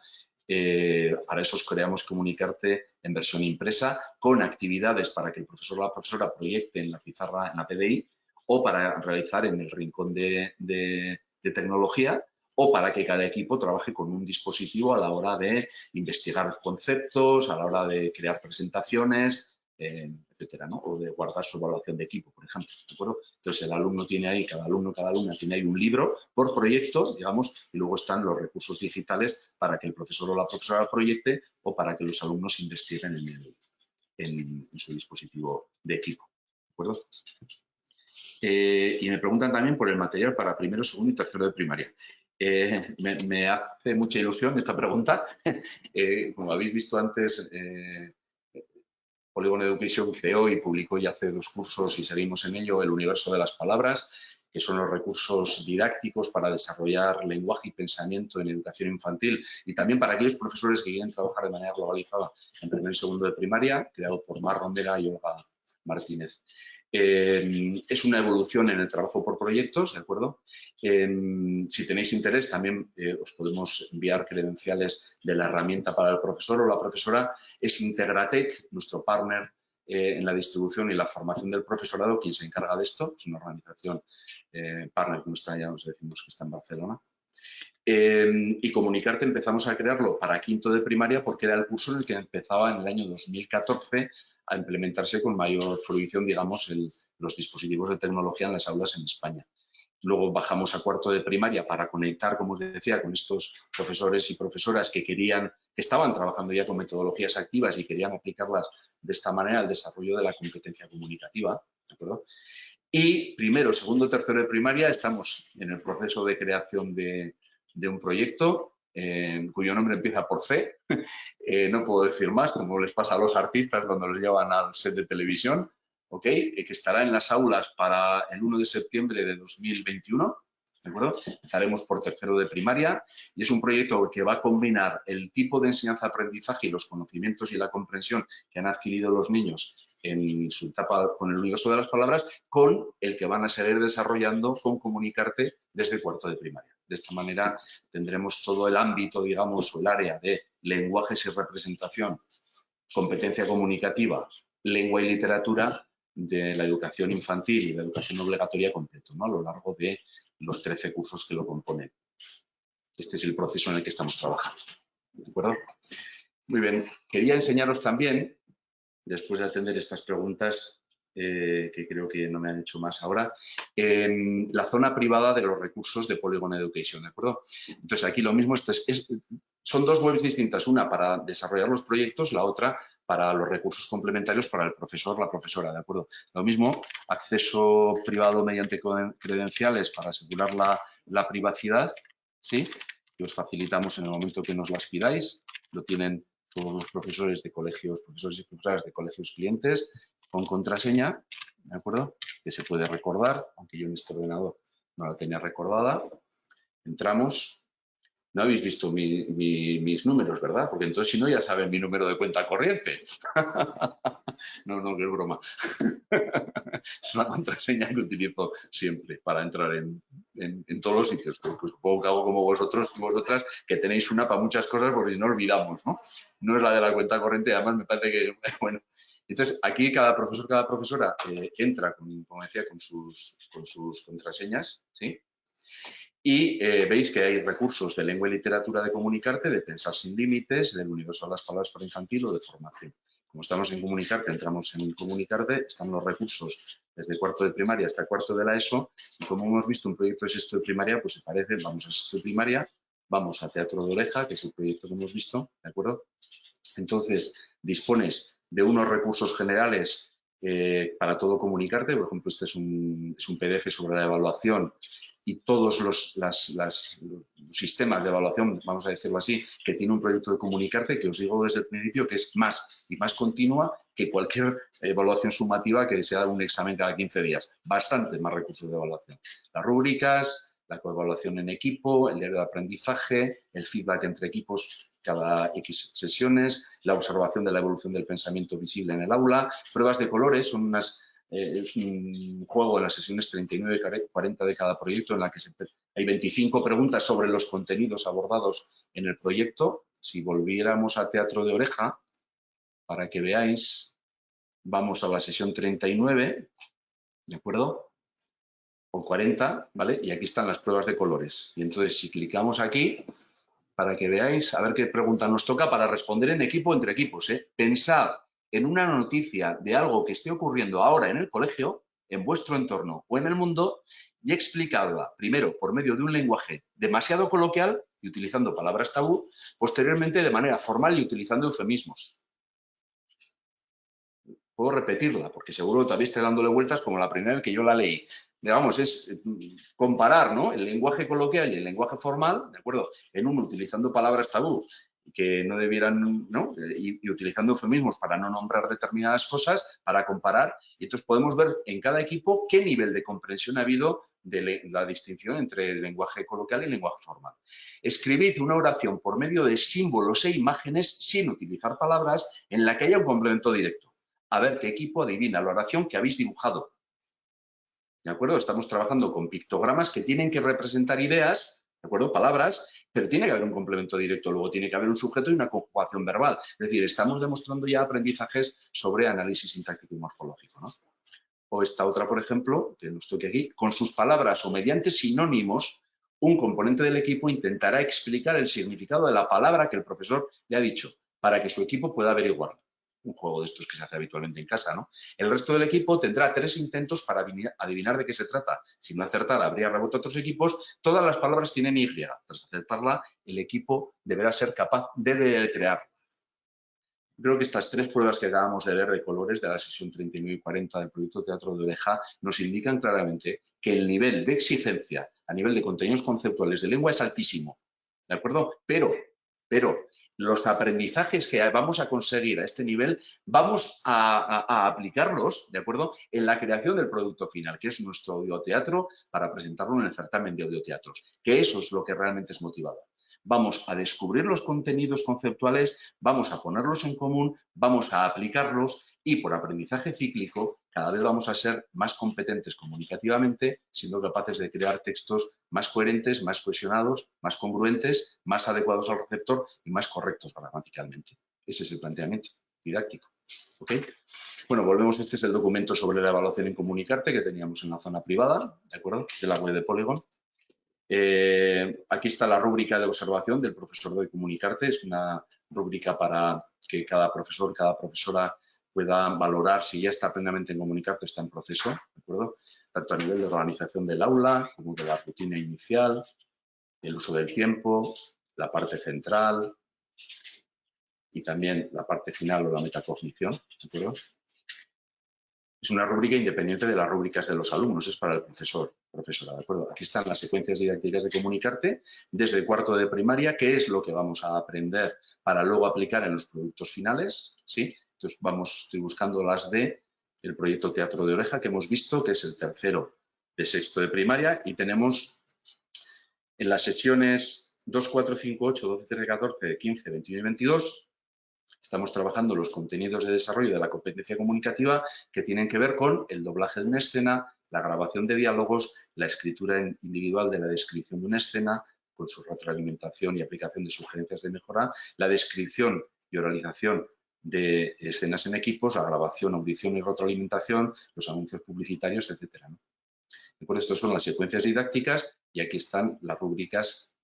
para eso creamos Comunicarte en versión impresa, con actividades para que el profesor o la profesora proyecte en la pizarra, en la PDI, o para realizar en el rincón de tecnología, o para que cada equipo trabaje con un dispositivo a la hora de investigar conceptos, a la hora de crear presentaciones, etcétera, ¿no? O de guardar su evaluación de equipo, por ejemplo, ¿de acuerdo? Entonces, el alumno tiene ahí, cada alumno, cada alumna tiene ahí un libro por proyecto, digamos, y luego están los recursos digitales para que el profesor o la profesora proyecte o para que los alumnos investiguen en su dispositivo de equipo, ¿de acuerdo? Y me preguntan también por el material para primero, segundo y tercero de primaria. Me hace mucha ilusión esta pregunta. Como habéis visto antes, Polygon Education creó y publicó ya hace 2 cursos y seguimos en ello, El universo de las palabras, que son los recursos didácticos para desarrollar lenguaje y pensamiento en educación infantil y también para aquellos profesores que quieren trabajar de manera globalizada en primero y segundo de primaria, creado por Mar Rondera y Olga Martínez. Es una evolución en el trabajo por proyectos, ¿de acuerdo? Si tenéis interés, también os podemos enviar credenciales de la herramienta para el profesor o la profesora. Es Integratec, nuestro partner en la distribución y la formación del profesorado, quien se encarga de esto. Es una organización partner nuestra, ya os decimos que está en Barcelona. Y Comunicarte empezamos a crearlo para quinto de primaria porque era el curso en el que empezaba en el año 2014 a implementarse con mayor fruición, digamos, los dispositivos de tecnología en las aulas en España. Luego bajamos a cuarto de primaria para conectar, como os decía, con estos profesores y profesoras que estaban trabajando ya con metodologías activas y querían aplicarlas de esta manera al desarrollo de la competencia comunicativa, ¿de acuerdo? Y primero, segundo, tercero de primaria estamos en el proceso de creación de un proyecto cuyo nombre empieza por C. No puedo decir más, como les pasa a los artistas cuando los llevan al set de televisión, ¿ok? Que estará en las aulas para el 1 de septiembre de 2021, ¿de acuerdo? Empezaremos por tercero de primaria y es un proyecto que va a combinar el tipo de enseñanza-aprendizaje y los conocimientos y la comprensión que han adquirido los niños en su etapa con el universo de las palabras, con el que van a seguir desarrollando con Comunicarte desde cuarto de primaria. De esta manera tendremos todo el ámbito, digamos, o el área de lenguajes y representación, competencia comunicativa, lengua y literatura de la educación infantil y la educación obligatoria completo, ¿no? A lo largo de los 13 cursos que lo componen. Este es el proceso en el que estamos trabajando, ¿de acuerdo? Muy bien. Quería enseñaros también, después de atender estas preguntas, que creo que no me han hecho más ahora, la zona privada de los recursos de Polygon Education, ¿de acuerdo? Entonces, aquí lo mismo, son dos webs distintas, una para desarrollar los proyectos, la otra para los recursos complementarios para el profesor, la profesora, ¿de acuerdo? Lo mismo, acceso privado mediante credenciales para asegurar la privacidad, ¿sí? Que os facilitamos en el momento que nos las pidáis, lo tienen todos los profesores de colegios, profesores y profesoras de colegios clientes, con contraseña, ¿de acuerdo? Que se puede recordar, aunque yo en este ordenador no la tenía recordada. Entramos. No habéis visto mis números, ¿verdad? Porque entonces, si no, ya saben mi número de cuenta corriente. No, que es broma. Es una contraseña que utilizo siempre para entrar en todos los sitios. Pues supongo que hago como vosotros y vosotras, que tenéis una para muchas cosas, porque si no olvidamos, ¿no? No es la de la cuenta corriente, además me parece que, bueno. Entonces, aquí cada profesor, cada profesora entra, como decía, con sus contraseñas, ¿sí? Y veis que hay recursos de lengua y literatura de Comunicarte, de Pensar sin Límites, del universo de las palabras para infantil o de formación. Como estamos en Comunicarte, entramos en Comunicarte, están los recursos desde cuarto de primaria hasta cuarto de la ESO, y como hemos visto un proyecto de sexto de primaria, pues se parece, vamos a sexto de primaria, vamos a Teatro de Oreja, que es el proyecto que hemos visto, ¿de acuerdo? Entonces, dispones de unos recursos generales para todo Comunicarte, por ejemplo, este es un PDF sobre la evaluación y todos los sistemas de evaluación, vamos a decirlo así, que tiene un proyecto de Comunicarte, que os digo desde el principio que es más y más continua que cualquier evaluación sumativa que sea un examen cada 15 días. Bastante más recursos de evaluación. Las rúbricas, la coevaluación en equipo, el diario de aprendizaje, el feedback entre equipos cada X sesiones, la observación de la evolución del pensamiento visible en el aula, pruebas de colores, son es un juego en las sesiones 39 y 40 de cada proyecto en la que hay 25 preguntas sobre los contenidos abordados en el proyecto. Si volviéramos a Teatro de Oreja, para que veáis, vamos a la sesión 39, ¿de acuerdo? O 40, ¿vale? Y aquí están las pruebas de colores. Y entonces, si clicamos aquí, para que veáis, a ver qué pregunta nos toca para responder en equipo entre equipos. Pensad en una noticia de algo que esté ocurriendo ahora en el colegio, en vuestro entorno o en el mundo, y explicadla primero por medio de un lenguaje demasiado coloquial y utilizando palabras tabú, posteriormente de manera formal y utilizando eufemismos. Puedo repetirla, porque seguro que todavía estáis dándole vueltas como la primera vez que yo la leí. Digamos, es comparar, ¿no?, el lenguaje coloquial y el lenguaje formal, ¿de acuerdo? En uno utilizando palabras tabú que no debieran, ¿no?, y utilizando eufemismos para no nombrar determinadas cosas, para comparar. Y entonces podemos ver en cada equipo qué nivel de comprensión ha habido de la distinción entre el lenguaje coloquial y el lenguaje formal. Escribid una oración por medio de símbolos e imágenes sin utilizar palabras en la que haya un complemento directo. A ver qué equipo adivina la oración que habéis dibujado. ¿De acuerdo? Estamos trabajando con pictogramas que tienen que representar ideas, ¿de acuerdo? Palabras, pero tiene que haber un complemento directo, luego tiene que haber un sujeto y una conjugación verbal. Es decir, estamos demostrando ya aprendizajes sobre análisis sintáctico y morfológico, ¿no? O esta otra, por ejemplo, que nos toque aquí, con sus palabras o mediante sinónimos, un componente del equipo intentará explicar el significado de la palabra que el profesor le ha dicho para que su equipo pueda averiguarlo. Un juego de estos que se hace habitualmente en casa, ¿no? El resto del equipo tendrá 3 intentos para adivinar de qué se trata. Si no acertara, habría rebote a otros equipos. Todas las palabras tienen Y. Tras acertarla, el equipo deberá ser capaz de deletrearla. Creo que estas 3 pruebas que acabamos de ver de colores de la sesión 39 y 40 del proyecto Teatro de Oreja nos indican claramente que el nivel de exigencia a nivel de contenidos conceptuales de lengua es altísimo, ¿de acuerdo? Pero los aprendizajes que vamos a conseguir a este nivel vamos a aplicarlos, ¿de acuerdo?, en la creación del producto final, que es nuestro audioteatro, para presentarlo en el certamen de audioteatros, que eso es lo que realmente es motivador. Vamos a descubrir los contenidos conceptuales, vamos a ponerlos en común, vamos a aplicarlos y por aprendizaje cíclico cada vez vamos a ser más competentes comunicativamente, siendo capaces de crear textos más coherentes, más cohesionados, más congruentes, más adecuados al receptor y más correctos gramaticalmente. Ese es el planteamiento didáctico. ¿Ok? Bueno, volvemos. Este es el documento sobre la evaluación en Comunicarte que teníamos en la zona privada, ¿de acuerdo?, de la web de Polygon. Aquí está la rúbrica de observación del profesor de Comunicarte. Es una rúbrica para que cada profesor, cada profesora pueda valorar si ya está plenamente en comunicarte, está en proceso, ¿de acuerdo? Tanto a nivel de organización del aula como de la rutina inicial, el uso del tiempo, la parte central y también la parte final o la metacognición, ¿de acuerdo? Es una rúbrica independiente de las rúbricas de los alumnos, es para el profesor, profesora, ¿de acuerdo? Aquí están las secuencias didácticas de comunicarte desde cuarto de primaria, qué es lo que vamos a aprender para luego aplicar en los productos finales, ¿sí? Entonces estoy buscando las de el proyecto Teatro de Oreja que hemos visto, que es el tercero de sexto de primaria, y tenemos en las sesiones 2, 4, 5, 8, 12, 13, 14, 15, 21 y 22, estamos trabajando los contenidos de desarrollo de la competencia comunicativa que tienen que ver con el doblaje de una escena, la grabación de diálogos, la escritura individual de la descripción de una escena, con su retroalimentación y aplicación de sugerencias de mejora, la descripción y oralización de escenas en equipos, la grabación, audición y retroalimentación, los anuncios publicitarios, etc. Por esto son las secuencias didácticas y aquí están las rúbricas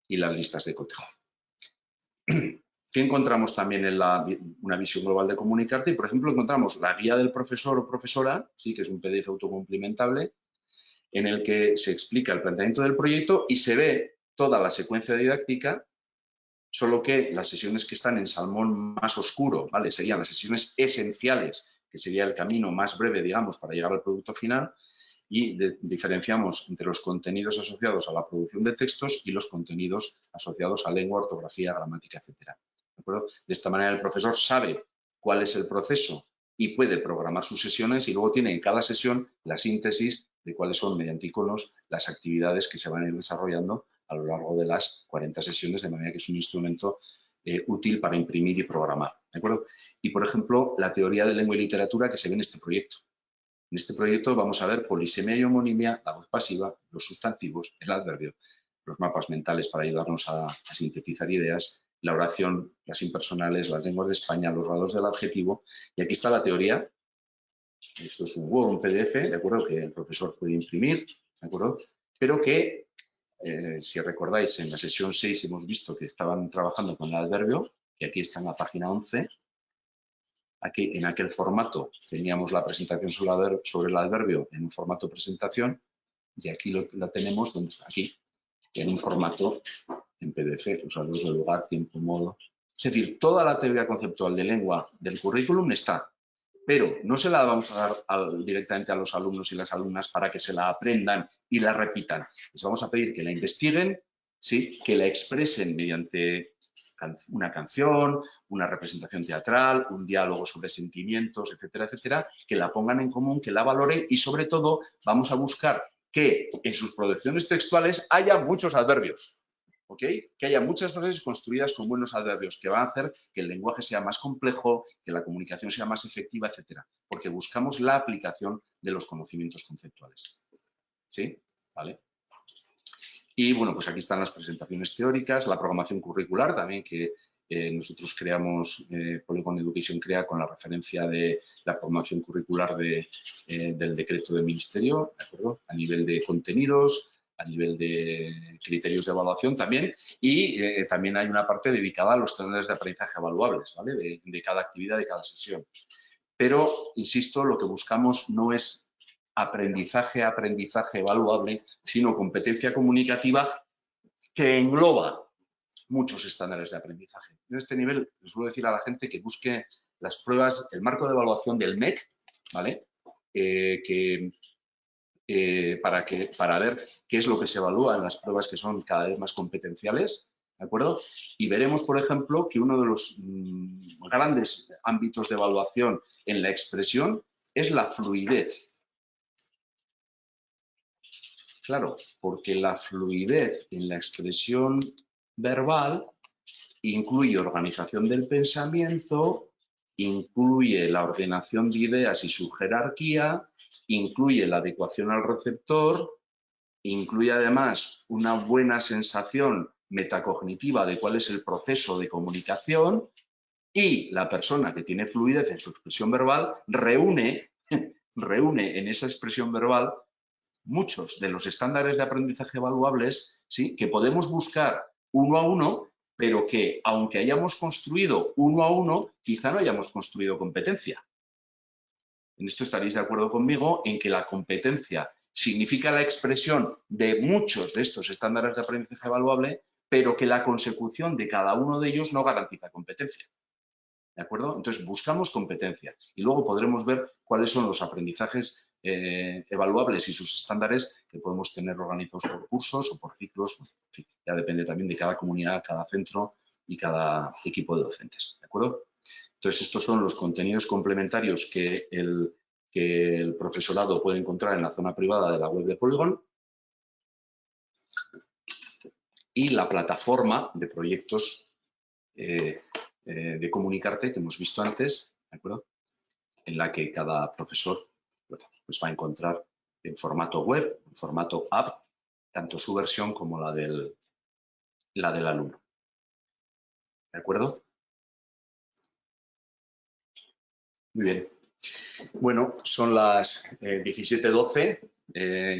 y las listas de cotejo. ¿Qué encontramos también en una visión global de comunicarte? Y, por ejemplo, encontramos la guía del profesor o profesora, ¿sí? Que es un PDF autocomplementable, en el que se explica el planteamiento del proyecto y se ve toda la secuencia didáctica, solo que las sesiones que están en salmón más oscuro, ¿vale? Serían las sesiones esenciales, que sería el camino más breve, digamos, para llegar al producto final, y diferenciamos entre los contenidos asociados a la producción de textos y los contenidos asociados a lengua, ortografía, gramática, etcétera. ¿De acuerdo? De esta manera el profesor sabe cuál es el proceso y puede programar sus sesiones y luego tiene en cada sesión la síntesis de cuáles son, mediante iconos, las actividades que se van a ir desarrollando a lo largo de las 40 sesiones, de manera que es un instrumento útil para imprimir y programar. ¿De acuerdo? Y, por ejemplo, la teoría de lengua y literatura que se ve en este proyecto. En este proyecto vamos a ver polisemia y homonimia, la voz pasiva, los sustantivos, el adverbio, los mapas mentales para ayudarnos a sintetizar ideas, la oración, las impersonales, las lenguas de España, los grados del adjetivo. Y aquí está la teoría. Esto es un Word, un PDF, ¿de acuerdo? Que el profesor puede imprimir, ¿de acuerdo? Pero que, si recordáis, en la sesión 6 hemos visto que estaban trabajando con el adverbio, y aquí está en la página 11. Aquí, en aquel formato, teníamos la presentación sobre el adverbio en un formato presentación y aquí la tenemos, ¿dónde está? Aquí, en un formato en PDF, los adverbos de lugar, tiempo, modo. Es decir, toda la teoría conceptual de lengua del currículum está, pero no se la vamos a dar directamente a los alumnos y las alumnas para que se la aprendan y la repitan. Les vamos a pedir que la investiguen, ¿sí? Que la expresen mediante una canción, una representación teatral, un diálogo sobre sentimientos, etcétera, etcétera, que la pongan en común, que la valoren y, sobre todo, vamos a buscar que en sus producciones textuales haya muchos adverbios, ¿ok? Que haya muchas frases construidas con buenos adverbios que van a hacer que el lenguaje sea más complejo, que la comunicación sea más efectiva, etcétera, porque buscamos la aplicación de los conocimientos conceptuales. ¿Sí? ¿Vale? Y bueno, pues aquí están las presentaciones teóricas, la programación curricular también que nosotros creamos, Polygon Education crea con la referencia de la programación curricular del decreto del ministerio, ¿de acuerdo? A nivel de contenidos, a nivel de criterios de evaluación también, y también hay una parte dedicada a los estándares de aprendizaje evaluables, ¿vale? De cada actividad, de cada sesión. Pero, insisto, lo que buscamos no es aprendizaje evaluable, sino competencia comunicativa que engloba muchos estándares de aprendizaje. En este nivel, les suelo decir a la gente que busque las pruebas, el marco de evaluación del MEC, ¿vale? Para ver qué es lo que se evalúa en las pruebas que son cada vez más competenciales, ¿de acuerdo? Y veremos, por ejemplo, que uno de los grandes ámbitos de evaluación en la expresión es la fluidez. Claro, porque la fluidez en la expresión verbal incluye organización del pensamiento, incluye la ordenación de ideas y su jerarquía, incluye la adecuación al receptor, incluye además una buena sensación metacognitiva de cuál es el proceso de comunicación y la persona que tiene fluidez en su expresión verbal reúne en esa expresión verbal muchos de los estándares de aprendizaje evaluables, ¿sí? Que podemos buscar uno a uno pero que, aunque hayamos construido uno a uno, quizá no hayamos construido competencia. En esto estaréis de acuerdo conmigo en que la competencia significa la expresión de muchos de estos estándares de aprendizaje evaluable, pero que la consecución de cada uno de ellos no garantiza competencia. ¿De acuerdo? Entonces, buscamos competencia y luego podremos ver cuáles son los aprendizajes evaluables y sus estándares que podemos tener organizados por cursos o por ciclos. En fin, ya depende también de cada comunidad, cada centro y cada equipo de docentes. ¿De acuerdo? Entonces, estos son los contenidos complementarios que el profesorado puede encontrar en la zona privada de la web de Polygon y la plataforma de proyectos de Comunicarte que hemos visto antes, ¿de acuerdo? En la que cada profesor pues va a encontrar en formato web, en formato app, tanto su versión como la del alumno. ¿De acuerdo? Muy bien. Bueno, son las 17:12.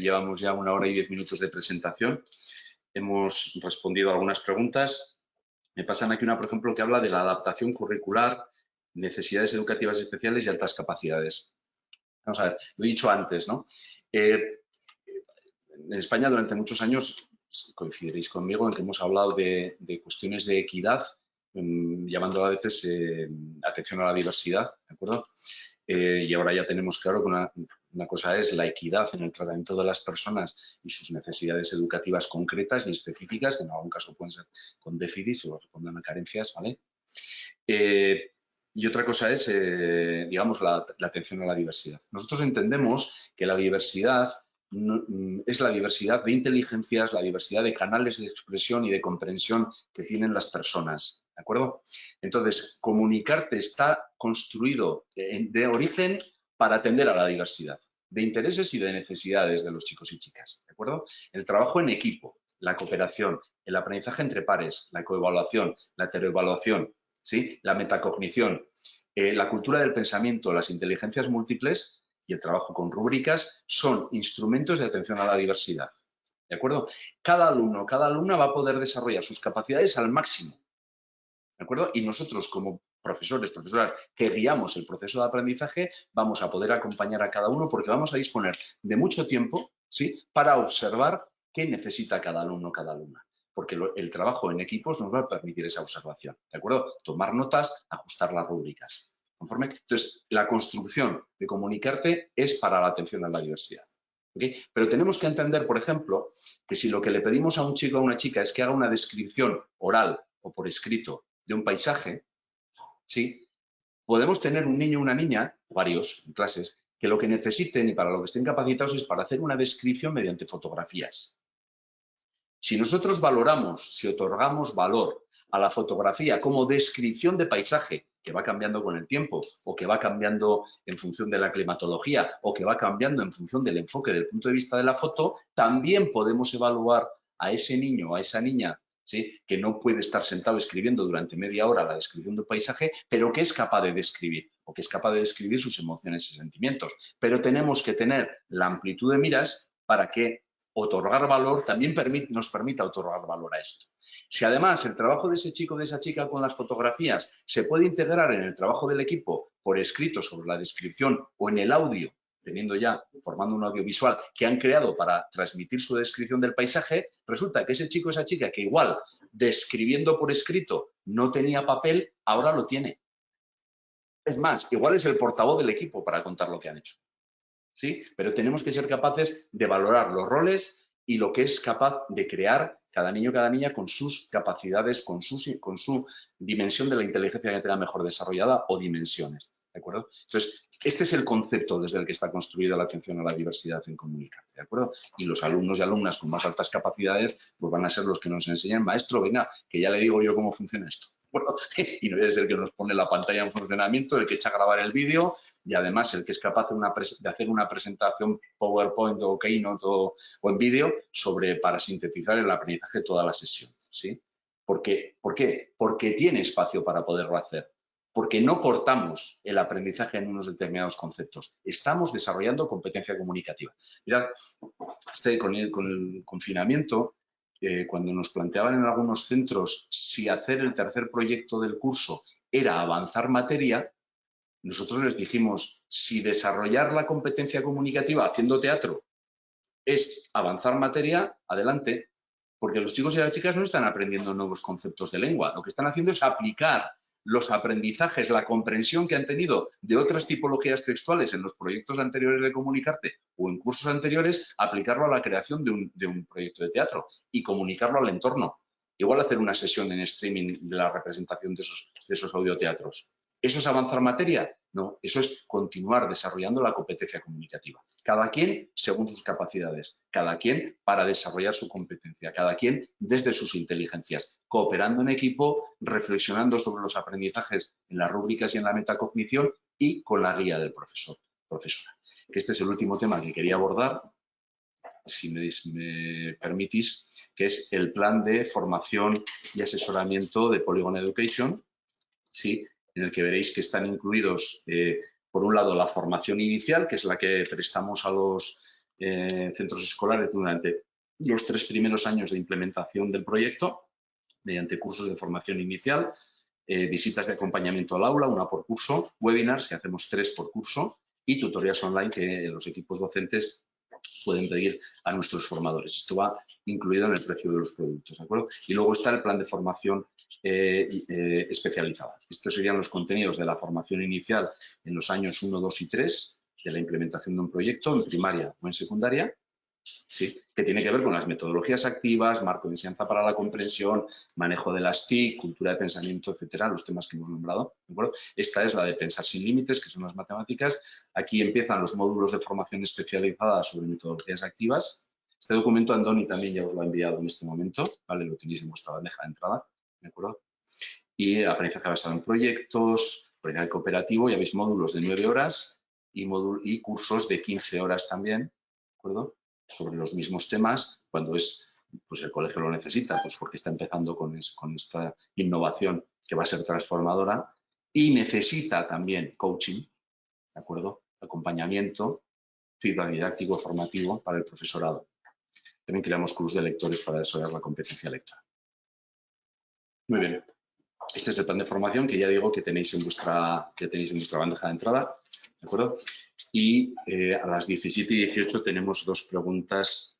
Llevamos ya 1 hora y 10 minutos de presentación. Hemos respondido a algunas preguntas. Me pasan aquí una, por ejemplo, que habla de la adaptación curricular, necesidades educativas especiales y altas capacidades. Vamos a ver, lo he dicho antes, ¿no? En España durante muchos años, coincidiréis conmigo en que hemos hablado de cuestiones de equidad, llamando a veces atención a la diversidad, ¿de acuerdo? Y ahora ya tenemos claro que una cosa es la equidad en el tratamiento de las personas y sus necesidades educativas concretas y específicas, que en algún caso pueden ser con déficits o respondan a carencias, ¿vale? Y otra cosa es, digamos, la atención a la diversidad. Nosotros entendemos que la diversidad es la diversidad de inteligencias, la diversidad de canales de expresión y de comprensión que tienen las personas, ¿de acuerdo? Entonces, Comunicarte está construido de origen para atender a la diversidad de intereses y de necesidades de los chicos y chicas, ¿de acuerdo? El trabajo en equipo, la cooperación, el aprendizaje entre pares, la coevaluación, la heteroevaluación, ¿sí? La metacognición, la cultura del pensamiento, las inteligencias múltiples y el trabajo con rúbricas son instrumentos de atención a la diversidad. ¿De acuerdo? Cada alumno, cada alumna va a poder desarrollar sus capacidades al máximo. ¿De acuerdo? Y nosotros como profesores, profesoras que guiamos el proceso de aprendizaje, vamos a poder acompañar a cada uno porque vamos a disponer de mucho tiempo, ¿sí? Para observar qué necesita cada alumno, cada alumna. Porque el trabajo en equipos nos va a permitir esa observación, ¿de acuerdo? Tomar notas, ajustar las rúbricas. ¿Conforme? Entonces, la construcción de Comunicarte es para la atención a la diversidad. ¿Okay? Pero tenemos que entender, por ejemplo, que si lo que le pedimos a un chico o a una chica es que haga una descripción oral o por escrito de un paisaje, ¿sí? Podemos tener un niño o una niña, varios en clases, que lo que necesiten y para lo que estén capacitados es para hacer una descripción mediante fotografías. Si nosotros valoramos, si otorgamos valor a la fotografía como descripción de paisaje, que va cambiando con el tiempo o que va cambiando en función de la climatología o que va cambiando en función del enfoque del punto de vista de la foto, también podemos evaluar a ese niño o a esa niña, ¿sí? Que no puede estar sentado escribiendo durante media hora la descripción del paisaje, pero que es capaz de describir o que es capaz de describir sus emociones y sentimientos. Pero tenemos que tener la amplitud de miras para que otorgar valor también nos permita otorgar valor a esto. Si además el trabajo de ese chico o de esa chica con las fotografías se puede integrar en el trabajo del equipo por escrito sobre la descripción o en el audio, teniendo ya, formando un audiovisual que han creado para transmitir su descripción del paisaje, resulta que ese chico o esa chica que igual describiendo por escrito no tenía papel, ahora lo tiene. Es más, igual es el portavoz del equipo para contar lo que han hecho. ¿Sí? Pero tenemos que ser capaces de valorar los roles y lo que es capaz de crear cada niño o cada niña con sus capacidades, con su dimensión de la inteligencia que tenga mejor desarrollada o dimensiones. ¿De acuerdo? Entonces, este es el concepto desde el que está construida la atención a la diversidad en Comunicarte. ¿De acuerdo? Y los alumnos y alumnas con más altas capacidades pues van a ser los que nos enseñan, maestro, venga, que ya le digo yo cómo funciona esto. Bueno, y no es el que nos pone la pantalla en funcionamiento, el que echa a grabar el vídeo y además el que es capaz de hacer una presentación PowerPoint o Keynote o en vídeo para sintetizar el aprendizaje de toda la sesión. ¿Sí? ¿Por qué? Porque tiene espacio para poderlo hacer. Porque no cortamos el aprendizaje en unos determinados conceptos. Estamos desarrollando competencia comunicativa. Mirad, con el confinamiento cuando nos planteaban en algunos centros si hacer el tercer proyecto del curso era avanzar materia, nosotros les dijimos, si desarrollar la competencia comunicativa haciendo teatro es avanzar materia, adelante, porque los chicos y las chicas no están aprendiendo nuevos conceptos de lengua, lo que están haciendo es aplicar los aprendizajes, la comprensión que han tenido de otras tipologías textuales en los proyectos anteriores de Comunicarte o en cursos anteriores, aplicarlo a la creación de un proyecto de teatro y comunicarlo al entorno. Igual hacer una sesión en streaming de la representación de esos audioteatros. ¿Eso es avanzar materia? No, eso es continuar desarrollando la competencia comunicativa. Cada quien según sus capacidades, cada quien para desarrollar su competencia, cada quien desde sus inteligencias, cooperando en equipo, reflexionando sobre los aprendizajes en las rúbricas y en la metacognición y con la guía del profesor, profesora. Que este es el último tema que quería abordar, si me permitís, que es el plan de formación y asesoramiento de Polygon Education, ¿sí? En el que veréis que están incluidos, por un lado, la formación inicial, que es la que prestamos a los centros escolares durante los 3 primeros años de implementación del proyecto, mediante cursos de formación inicial, visitas de acompañamiento al aula, una por curso, webinars, que hacemos 3 por curso, y tutorías online que los equipos docentes pueden pedir a nuestros formadores. Esto va incluido en el precio de los productos, ¿de acuerdo? Y luego está el plan de formación especializada. Estos serían los contenidos de la formación inicial en los años 1, 2 y 3 de la implementación de un proyecto en primaria o en secundaria, ¿sí? Que tiene que ver con las metodologías activas, marco de enseñanza para la comprensión, manejo de las TIC, cultura de pensamiento, etcétera, los temas que hemos nombrado, ¿de acuerdo? Esta es la de pensar sin límites, que son las matemáticas. Aquí empiezan los módulos de formación especializada sobre metodologías activas. Este documento Andoni también ya os lo ha enviado en este momento, ¿vale? Lo tenéis en vuestra bandeja de entrada, ¿de acuerdo? Y aprendizaje basado en proyectos, aprendizaje cooperativo, ya veis módulos de 9 horas y cursos de 15 horas también, ¿de acuerdo? Sobre los mismos temas, cuando es, pues el colegio lo necesita, pues porque está empezando con esta innovación que va a ser transformadora y necesita también coaching, ¿de acuerdo? Acompañamiento, feedback didáctico formativo para el profesorado. También creamos clubs de lectores para desarrollar la competencia lectora. Muy bien. Este es el plan de formación que ya digo que tenéis en vuestra bandeja de entrada, ¿de acuerdo? Y a las 17 y 18 tenemos 2 preguntas.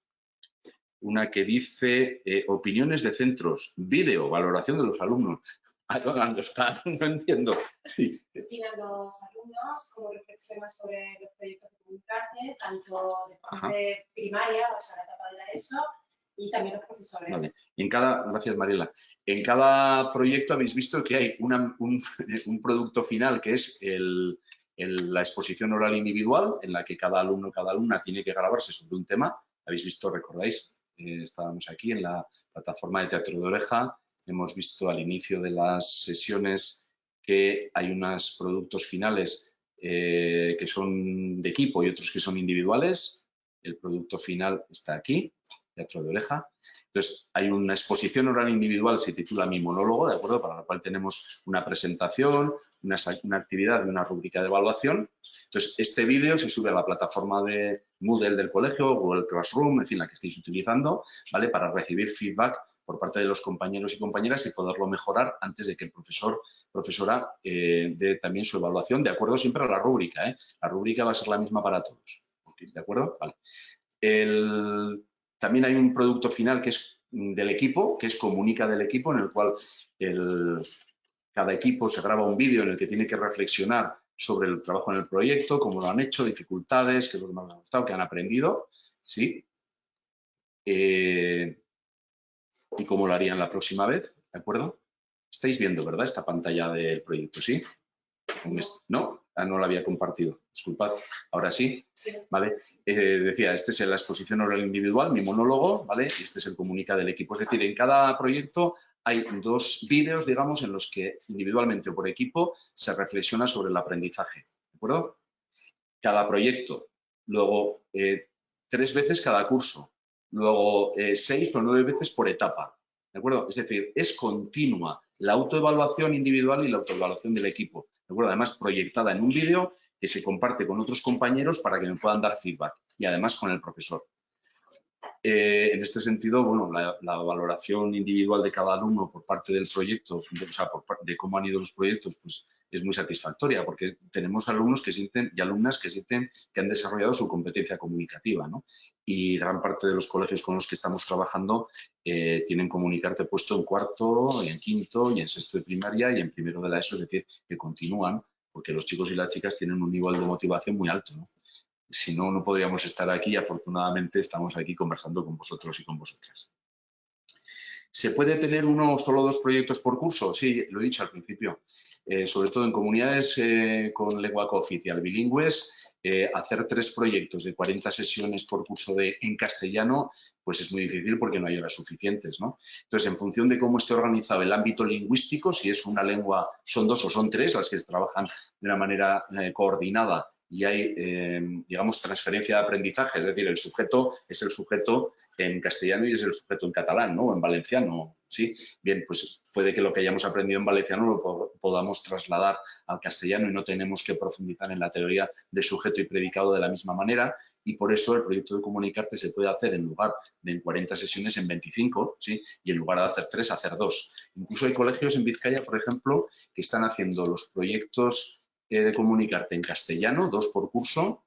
Una que dice, opiniones de centros, vídeo, valoración de los alumnos. ¿Dónde está? No entiendo. Sí. ¿Qué opinan los alumnos? ¿Cómo reflexionan sobre los proyectos de Comunicarte? Tanto de primaria, o sea, la etapa de la ESO, y también los profesores. Vale. Gracias, Mariela. En cada proyecto habéis visto que hay un producto final que es la exposición oral individual, en la que cada alumno, cada alumna tiene que grabarse sobre un tema. Habéis visto, recordáis, estábamos aquí en la plataforma de Teatro de Oreja. Hemos visto al inicio de las sesiones que hay unos productos finales que son de equipo y otros que son individuales. El producto final está aquí, Teatro de Oreja. Entonces, hay una exposición oral individual, se titula Mi monólogo, ¿de acuerdo? Para la cual tenemos una presentación, una actividad y una rúbrica de evaluación. Entonces, este vídeo se sube a la plataforma de Moodle del colegio, Google Classroom, en fin, la que estéis utilizando, ¿vale? Para recibir feedback por parte de los compañeros y compañeras y poderlo mejorar antes de que el profesora dé también su evaluación, de acuerdo siempre a la rúbrica, ¿eh? La rúbrica va a ser la misma para todos, ¿de acuerdo? Vale. También hay un producto final que es del equipo, que es Comunica del equipo, en el cual cada equipo se graba un vídeo en el que tiene que reflexionar sobre el trabajo en el proyecto, cómo lo han hecho, dificultades, qué es lo que más les ha gustado, qué han aprendido, ¿sí? Y cómo lo harían la próxima vez, ¿de acuerdo? Estáis viendo, ¿verdad? Esta pantalla del proyecto, ¿sí? ¿No? No la había compartido, disculpad. Ahora sí, ¿vale? Decía, este es la exposición oral individual, mi monólogo, ¿vale? Y este es el comunica del equipo. Es decir, en cada proyecto hay 2 vídeos, digamos, en los que individualmente o por equipo se reflexiona sobre el aprendizaje, ¿de acuerdo? Cada proyecto, luego 3 veces cada curso, luego 6 o 9 veces por etapa, ¿de acuerdo? Es decir, es continua la autoevaluación individual y la autoevaluación del equipo, ¿de acuerdo? Además, proyectada en un vídeo que se comparte con otros compañeros para que me puedan dar feedback y además con el profesor. En este sentido, bueno, la valoración individual de cada alumno por parte del proyecto, o sea, de cómo han ido los proyectos, pues es muy satisfactoria, porque tenemos alumnos que sienten y alumnas que sienten que han desarrollado su competencia comunicativa, ¿no? Y gran parte de los colegios con los que estamos trabajando tienen Comunicarte puesto en cuarto, en quinto y en sexto de primaria y en primero de la ESO, es decir, que continúan, porque los chicos y las chicas tienen un nivel de motivación muy alto, ¿no? Si no, no podríamos estar aquí y afortunadamente estamos aquí conversando con vosotros y con vosotras. ¿Se puede tener uno o solo dos proyectos por curso? Sí, lo he dicho al principio. Sobre todo en comunidades con lengua cooficial bilingües, hacer 3 proyectos de 40 sesiones por curso en castellano, pues es muy difícil porque no hay horas suficientes, ¿no? Entonces, en función de cómo esté organizado el ámbito lingüístico, si es una lengua, son 2 o son 3 las que trabajan de una manera coordinada y hay, digamos, transferencia de aprendizaje, es decir, el sujeto es el sujeto en castellano y es el sujeto en catalán, ¿no? O en valenciano, ¿sí? Bien, pues puede que lo que hayamos aprendido en valenciano lo podamos trasladar al castellano y no tenemos que profundizar en la teoría de sujeto y predicado de la misma manera, y por eso el proyecto de Comunicarte se puede hacer en lugar de en 40 sesiones en 25, ¿sí? Y en lugar de hacer 3, hacer 2. Incluso hay colegios en Vizcaya, por ejemplo, que están haciendo los proyectos de Comunicarte en castellano, 2 por curso,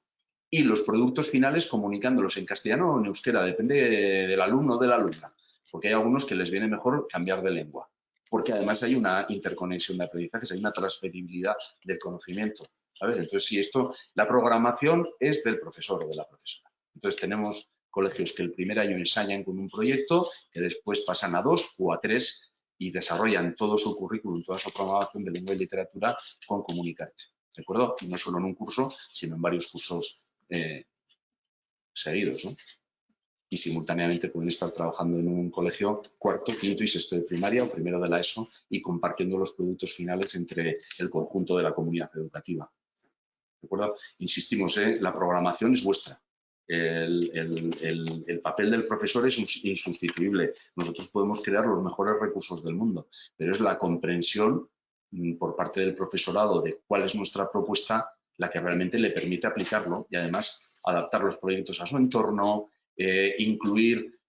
y los productos finales comunicándolos en castellano o en euskera, depende del alumno o de la alumna, porque hay algunos que les viene mejor cambiar de lengua, porque además hay una interconexión de aprendizajes, hay una transferibilidad del conocimiento. ¿Sabes? Entonces, si esto, la programación es del profesor o de la profesora. Entonces, tenemos colegios que el primer año ensayan con un proyecto, que después pasan a 2 o a 3 y desarrollan todo su currículum, toda su programación de lengua y literatura con Comunicarte. ¿De acuerdo? Y no solo en un curso, sino en varios cursos seguidos, ¿no? Y simultáneamente pueden estar trabajando en un colegio cuarto, quinto y sexto de primaria o primero de la ESO y compartiendo los productos finales entre el conjunto de la comunidad educativa. ¿De acuerdo? Insistimos, la programación es vuestra. El papel del profesor es insustituible. Nosotros podemos crear los mejores recursos del mundo, pero es la comprensión por parte del profesorado de cuál es nuestra propuesta la que realmente le permite aplicarlo y además adaptar los proyectos a su entorno, incluir,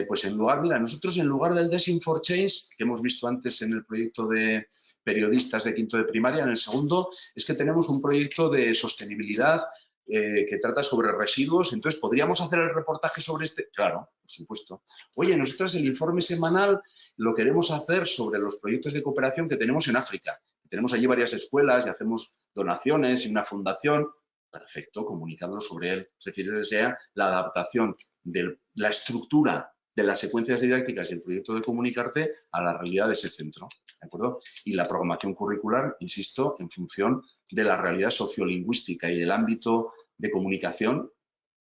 pues en lugar, mira, nosotros en lugar del Design for Change, que hemos visto antes en el proyecto de periodistas de quinto de primaria, en el segundo es que tenemos un proyecto de sostenibilidad que trata sobre residuos, entonces ¿podríamos hacer el reportaje sobre este? Claro, por supuesto. Oye, nosotros el informe semanal lo queremos hacer sobre los proyectos de cooperación que tenemos en África. Tenemos allí varias escuelas y hacemos donaciones y una fundación. Perfecto, comunicadlo sobre él. Es decir, sea la adaptación de la estructura de las secuencias didácticas y el proyecto de Comunicarte a la realidad de ese centro. ¿De acuerdo? Y la programación curricular, insisto, en función de la realidad sociolingüística y del ámbito de comunicación,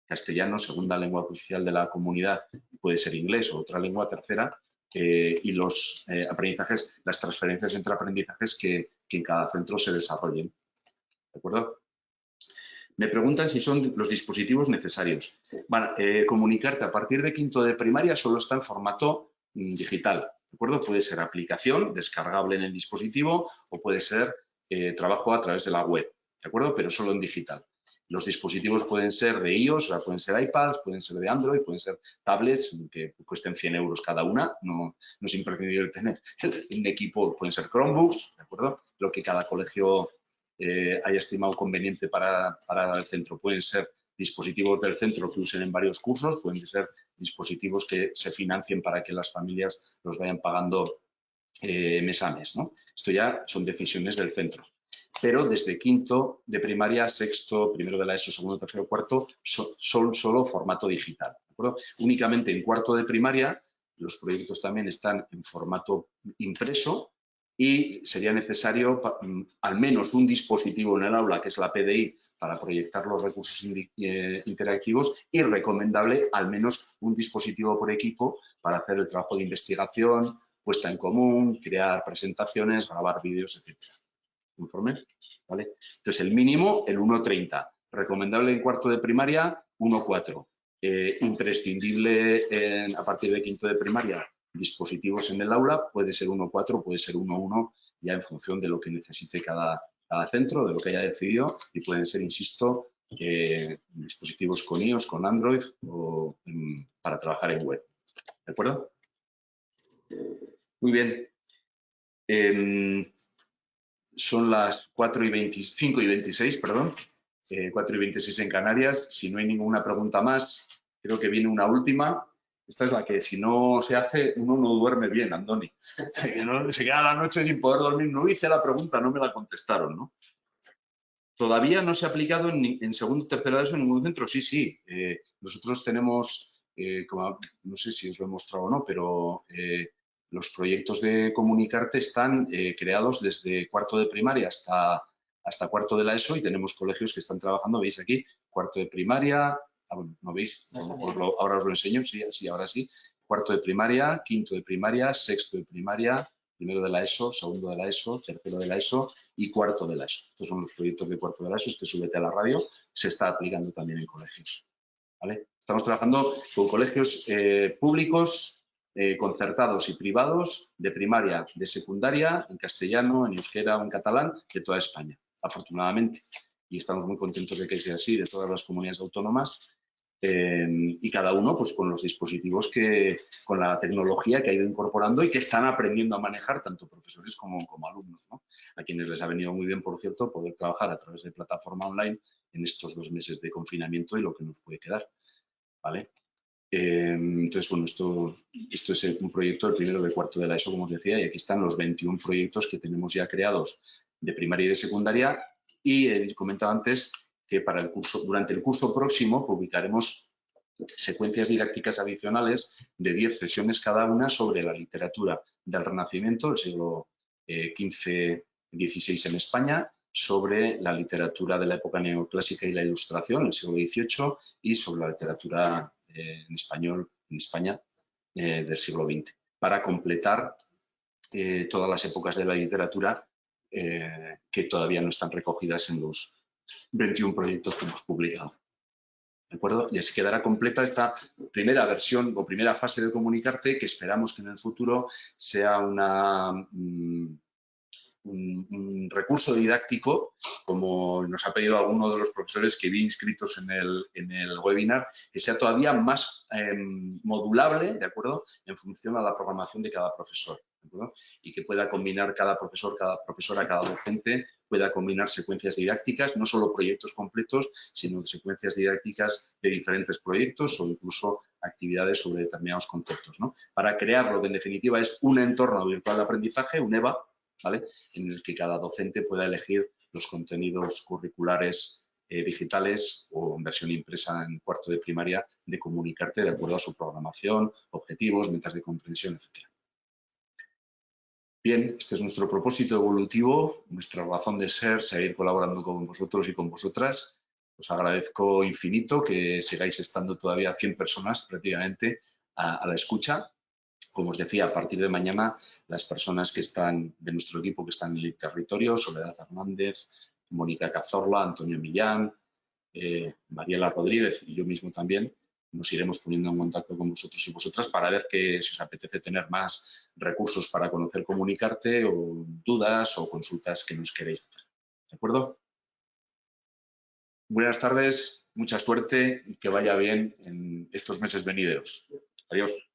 castellano, segunda lengua oficial de la comunidad, puede ser inglés o otra lengua tercera, y los aprendizajes, las transferencias entre aprendizajes que en cada centro se desarrollen. ¿De acuerdo? Me preguntan si son los dispositivos necesarios. Bueno, Comunicarte a partir de quinto de primaria solo está en formato digital. ¿De acuerdo? Puede ser aplicación descargable en el dispositivo o puede ser trabajo a través de la web. ¿De acuerdo? Pero solo en digital. Los dispositivos pueden ser de iOS, o sea, pueden ser iPads, pueden ser de Android, pueden ser tablets que cuesten 100 euros cada una. No es imprescindible tener un equipo, pueden ser Chromebooks, ¿de acuerdo? Lo que cada colegio haya estimado conveniente para el centro. Pueden ser dispositivos del centro que usen en varios cursos, pueden ser dispositivos que se financien para que las familias los vayan pagando mes a mes, ¿no? Esto ya son decisiones del centro. Pero desde quinto de primaria, sexto, primero de la ESO, segundo, tercero, cuarto, son solo formato digital. ¿De acuerdo? Únicamente en cuarto de primaria los proyectos también están en formato impreso y sería necesario al menos un dispositivo en el aula, que es la PDI, para proyectar los recursos interactivos y recomendable al menos un dispositivo por equipo para hacer el trabajo de investigación, puesta en común, crear presentaciones, grabar vídeos, etc. ¿Conforme? ¿Vale? Entonces, el mínimo, el 1.30. Recomendable en cuarto de primaria, 1.4. Imprescindible a partir de quinto de primaria, dispositivos en el aula, puede ser 1.4, puede ser 1.1, ya en función de lo que necesite cada centro, de lo que haya decidido, y pueden ser, insisto, dispositivos con iOS, con Android o para trabajar en web. ¿De acuerdo? Muy bien. Son las 5 y 26, perdón. 4 y 26 en Canarias. Si no hay ninguna pregunta más, creo que viene una última. Esta es la que si no se hace, uno no duerme bien, Andoni. Se queda la noche sin poder dormir. No hice la pregunta, no me la contestaron, ¿no? ¿Todavía no se ha aplicado en segundo o tercero de eso en ningún centro? Sí. Nosotros tenemos, no sé si os lo he mostrado o no, pero los proyectos de Comunicarte están creados desde cuarto de primaria hasta cuarto de la ESO y tenemos colegios que están trabajando, veis aquí, cuarto de primaria, bueno, ¿no veis? Ahora os lo enseño, sí, ahora sí. Cuarto de primaria, quinto de primaria, sexto de primaria, primero de la ESO, segundo de la ESO, tercero de la ESO y cuarto de la ESO. Estos son los proyectos de cuarto de la ESO. Súbete a la radio, se está aplicando también en colegios. ¿Vale? Estamos trabajando con colegios públicos, concertados y privados, de primaria, de secundaria, en castellano, en euskera o en catalán, de toda España, afortunadamente. Y estamos muy contentos de que sea así, de todas las comunidades autónomas. Y cada uno pues con los dispositivos con la tecnología que ha ido incorporando y que están aprendiendo a manejar tanto profesores como alumnos, ¿no? A quienes les ha venido muy bien, por cierto, poder trabajar a través de plataforma online en estos 2 meses de confinamiento y lo que nos puede quedar, ¿vale? Entonces, bueno, esto es un proyecto del primero de cuarto de la ESO, como os decía, y aquí están los 21 proyectos que tenemos ya creados de primaria y de secundaria y comentaba antes que durante el curso próximo publicaremos secuencias didácticas adicionales de 10 sesiones cada una sobre la literatura del Renacimiento, del siglo XV-XVI en España, sobre la literatura de la época neoclásica y la Ilustración, el siglo XVIII, y sobre la literatura en español en España del siglo XX, para completar todas las épocas de la literatura que todavía no están recogidas en los 21 proyectos que hemos publicado. ¿De acuerdo? Y así quedará completa esta primera versión o primera fase de Comunicarte, que esperamos que en el futuro sea un recurso didáctico, como nos ha pedido alguno de los profesores que vi inscritos en el webinar, que sea todavía más modulable, ¿de acuerdo?, en función a la programación de cada profesor, ¿de acuerdo? Y que pueda combinar cada profesor, cada profesora, cada docente, pueda combinar secuencias didácticas, no solo proyectos completos, sino secuencias didácticas de diferentes proyectos o incluso actividades sobre determinados conceptos, ¿no? Para crear lo que en definitiva es un entorno virtual de aprendizaje, un EVA, ¿vale?, en el que cada docente pueda elegir los contenidos curriculares digitales o en versión impresa en cuarto de primaria de Comunicarte de acuerdo a su programación, objetivos, metas de comprensión, etc. Bien, este es nuestro propósito evolutivo, nuestra razón de ser, seguir colaborando con vosotros y con vosotras. Os agradezco infinito que sigáis estando todavía 100 personas prácticamente a la escucha. Como os decía, a partir de mañana, las personas que están de nuestro equipo, que están en el territorio, Soledad Hernández, Mónica Cazorla, Antonio Millán, Mariela Rodríguez y yo mismo también, nos iremos poniendo en contacto con vosotros y vosotras para ver que si os apetece tener más recursos para conocer Comunicarte o dudas o consultas que nos queréis hacer. ¿De acuerdo? Buenas tardes, mucha suerte y que vaya bien en estos meses venideros. Adiós.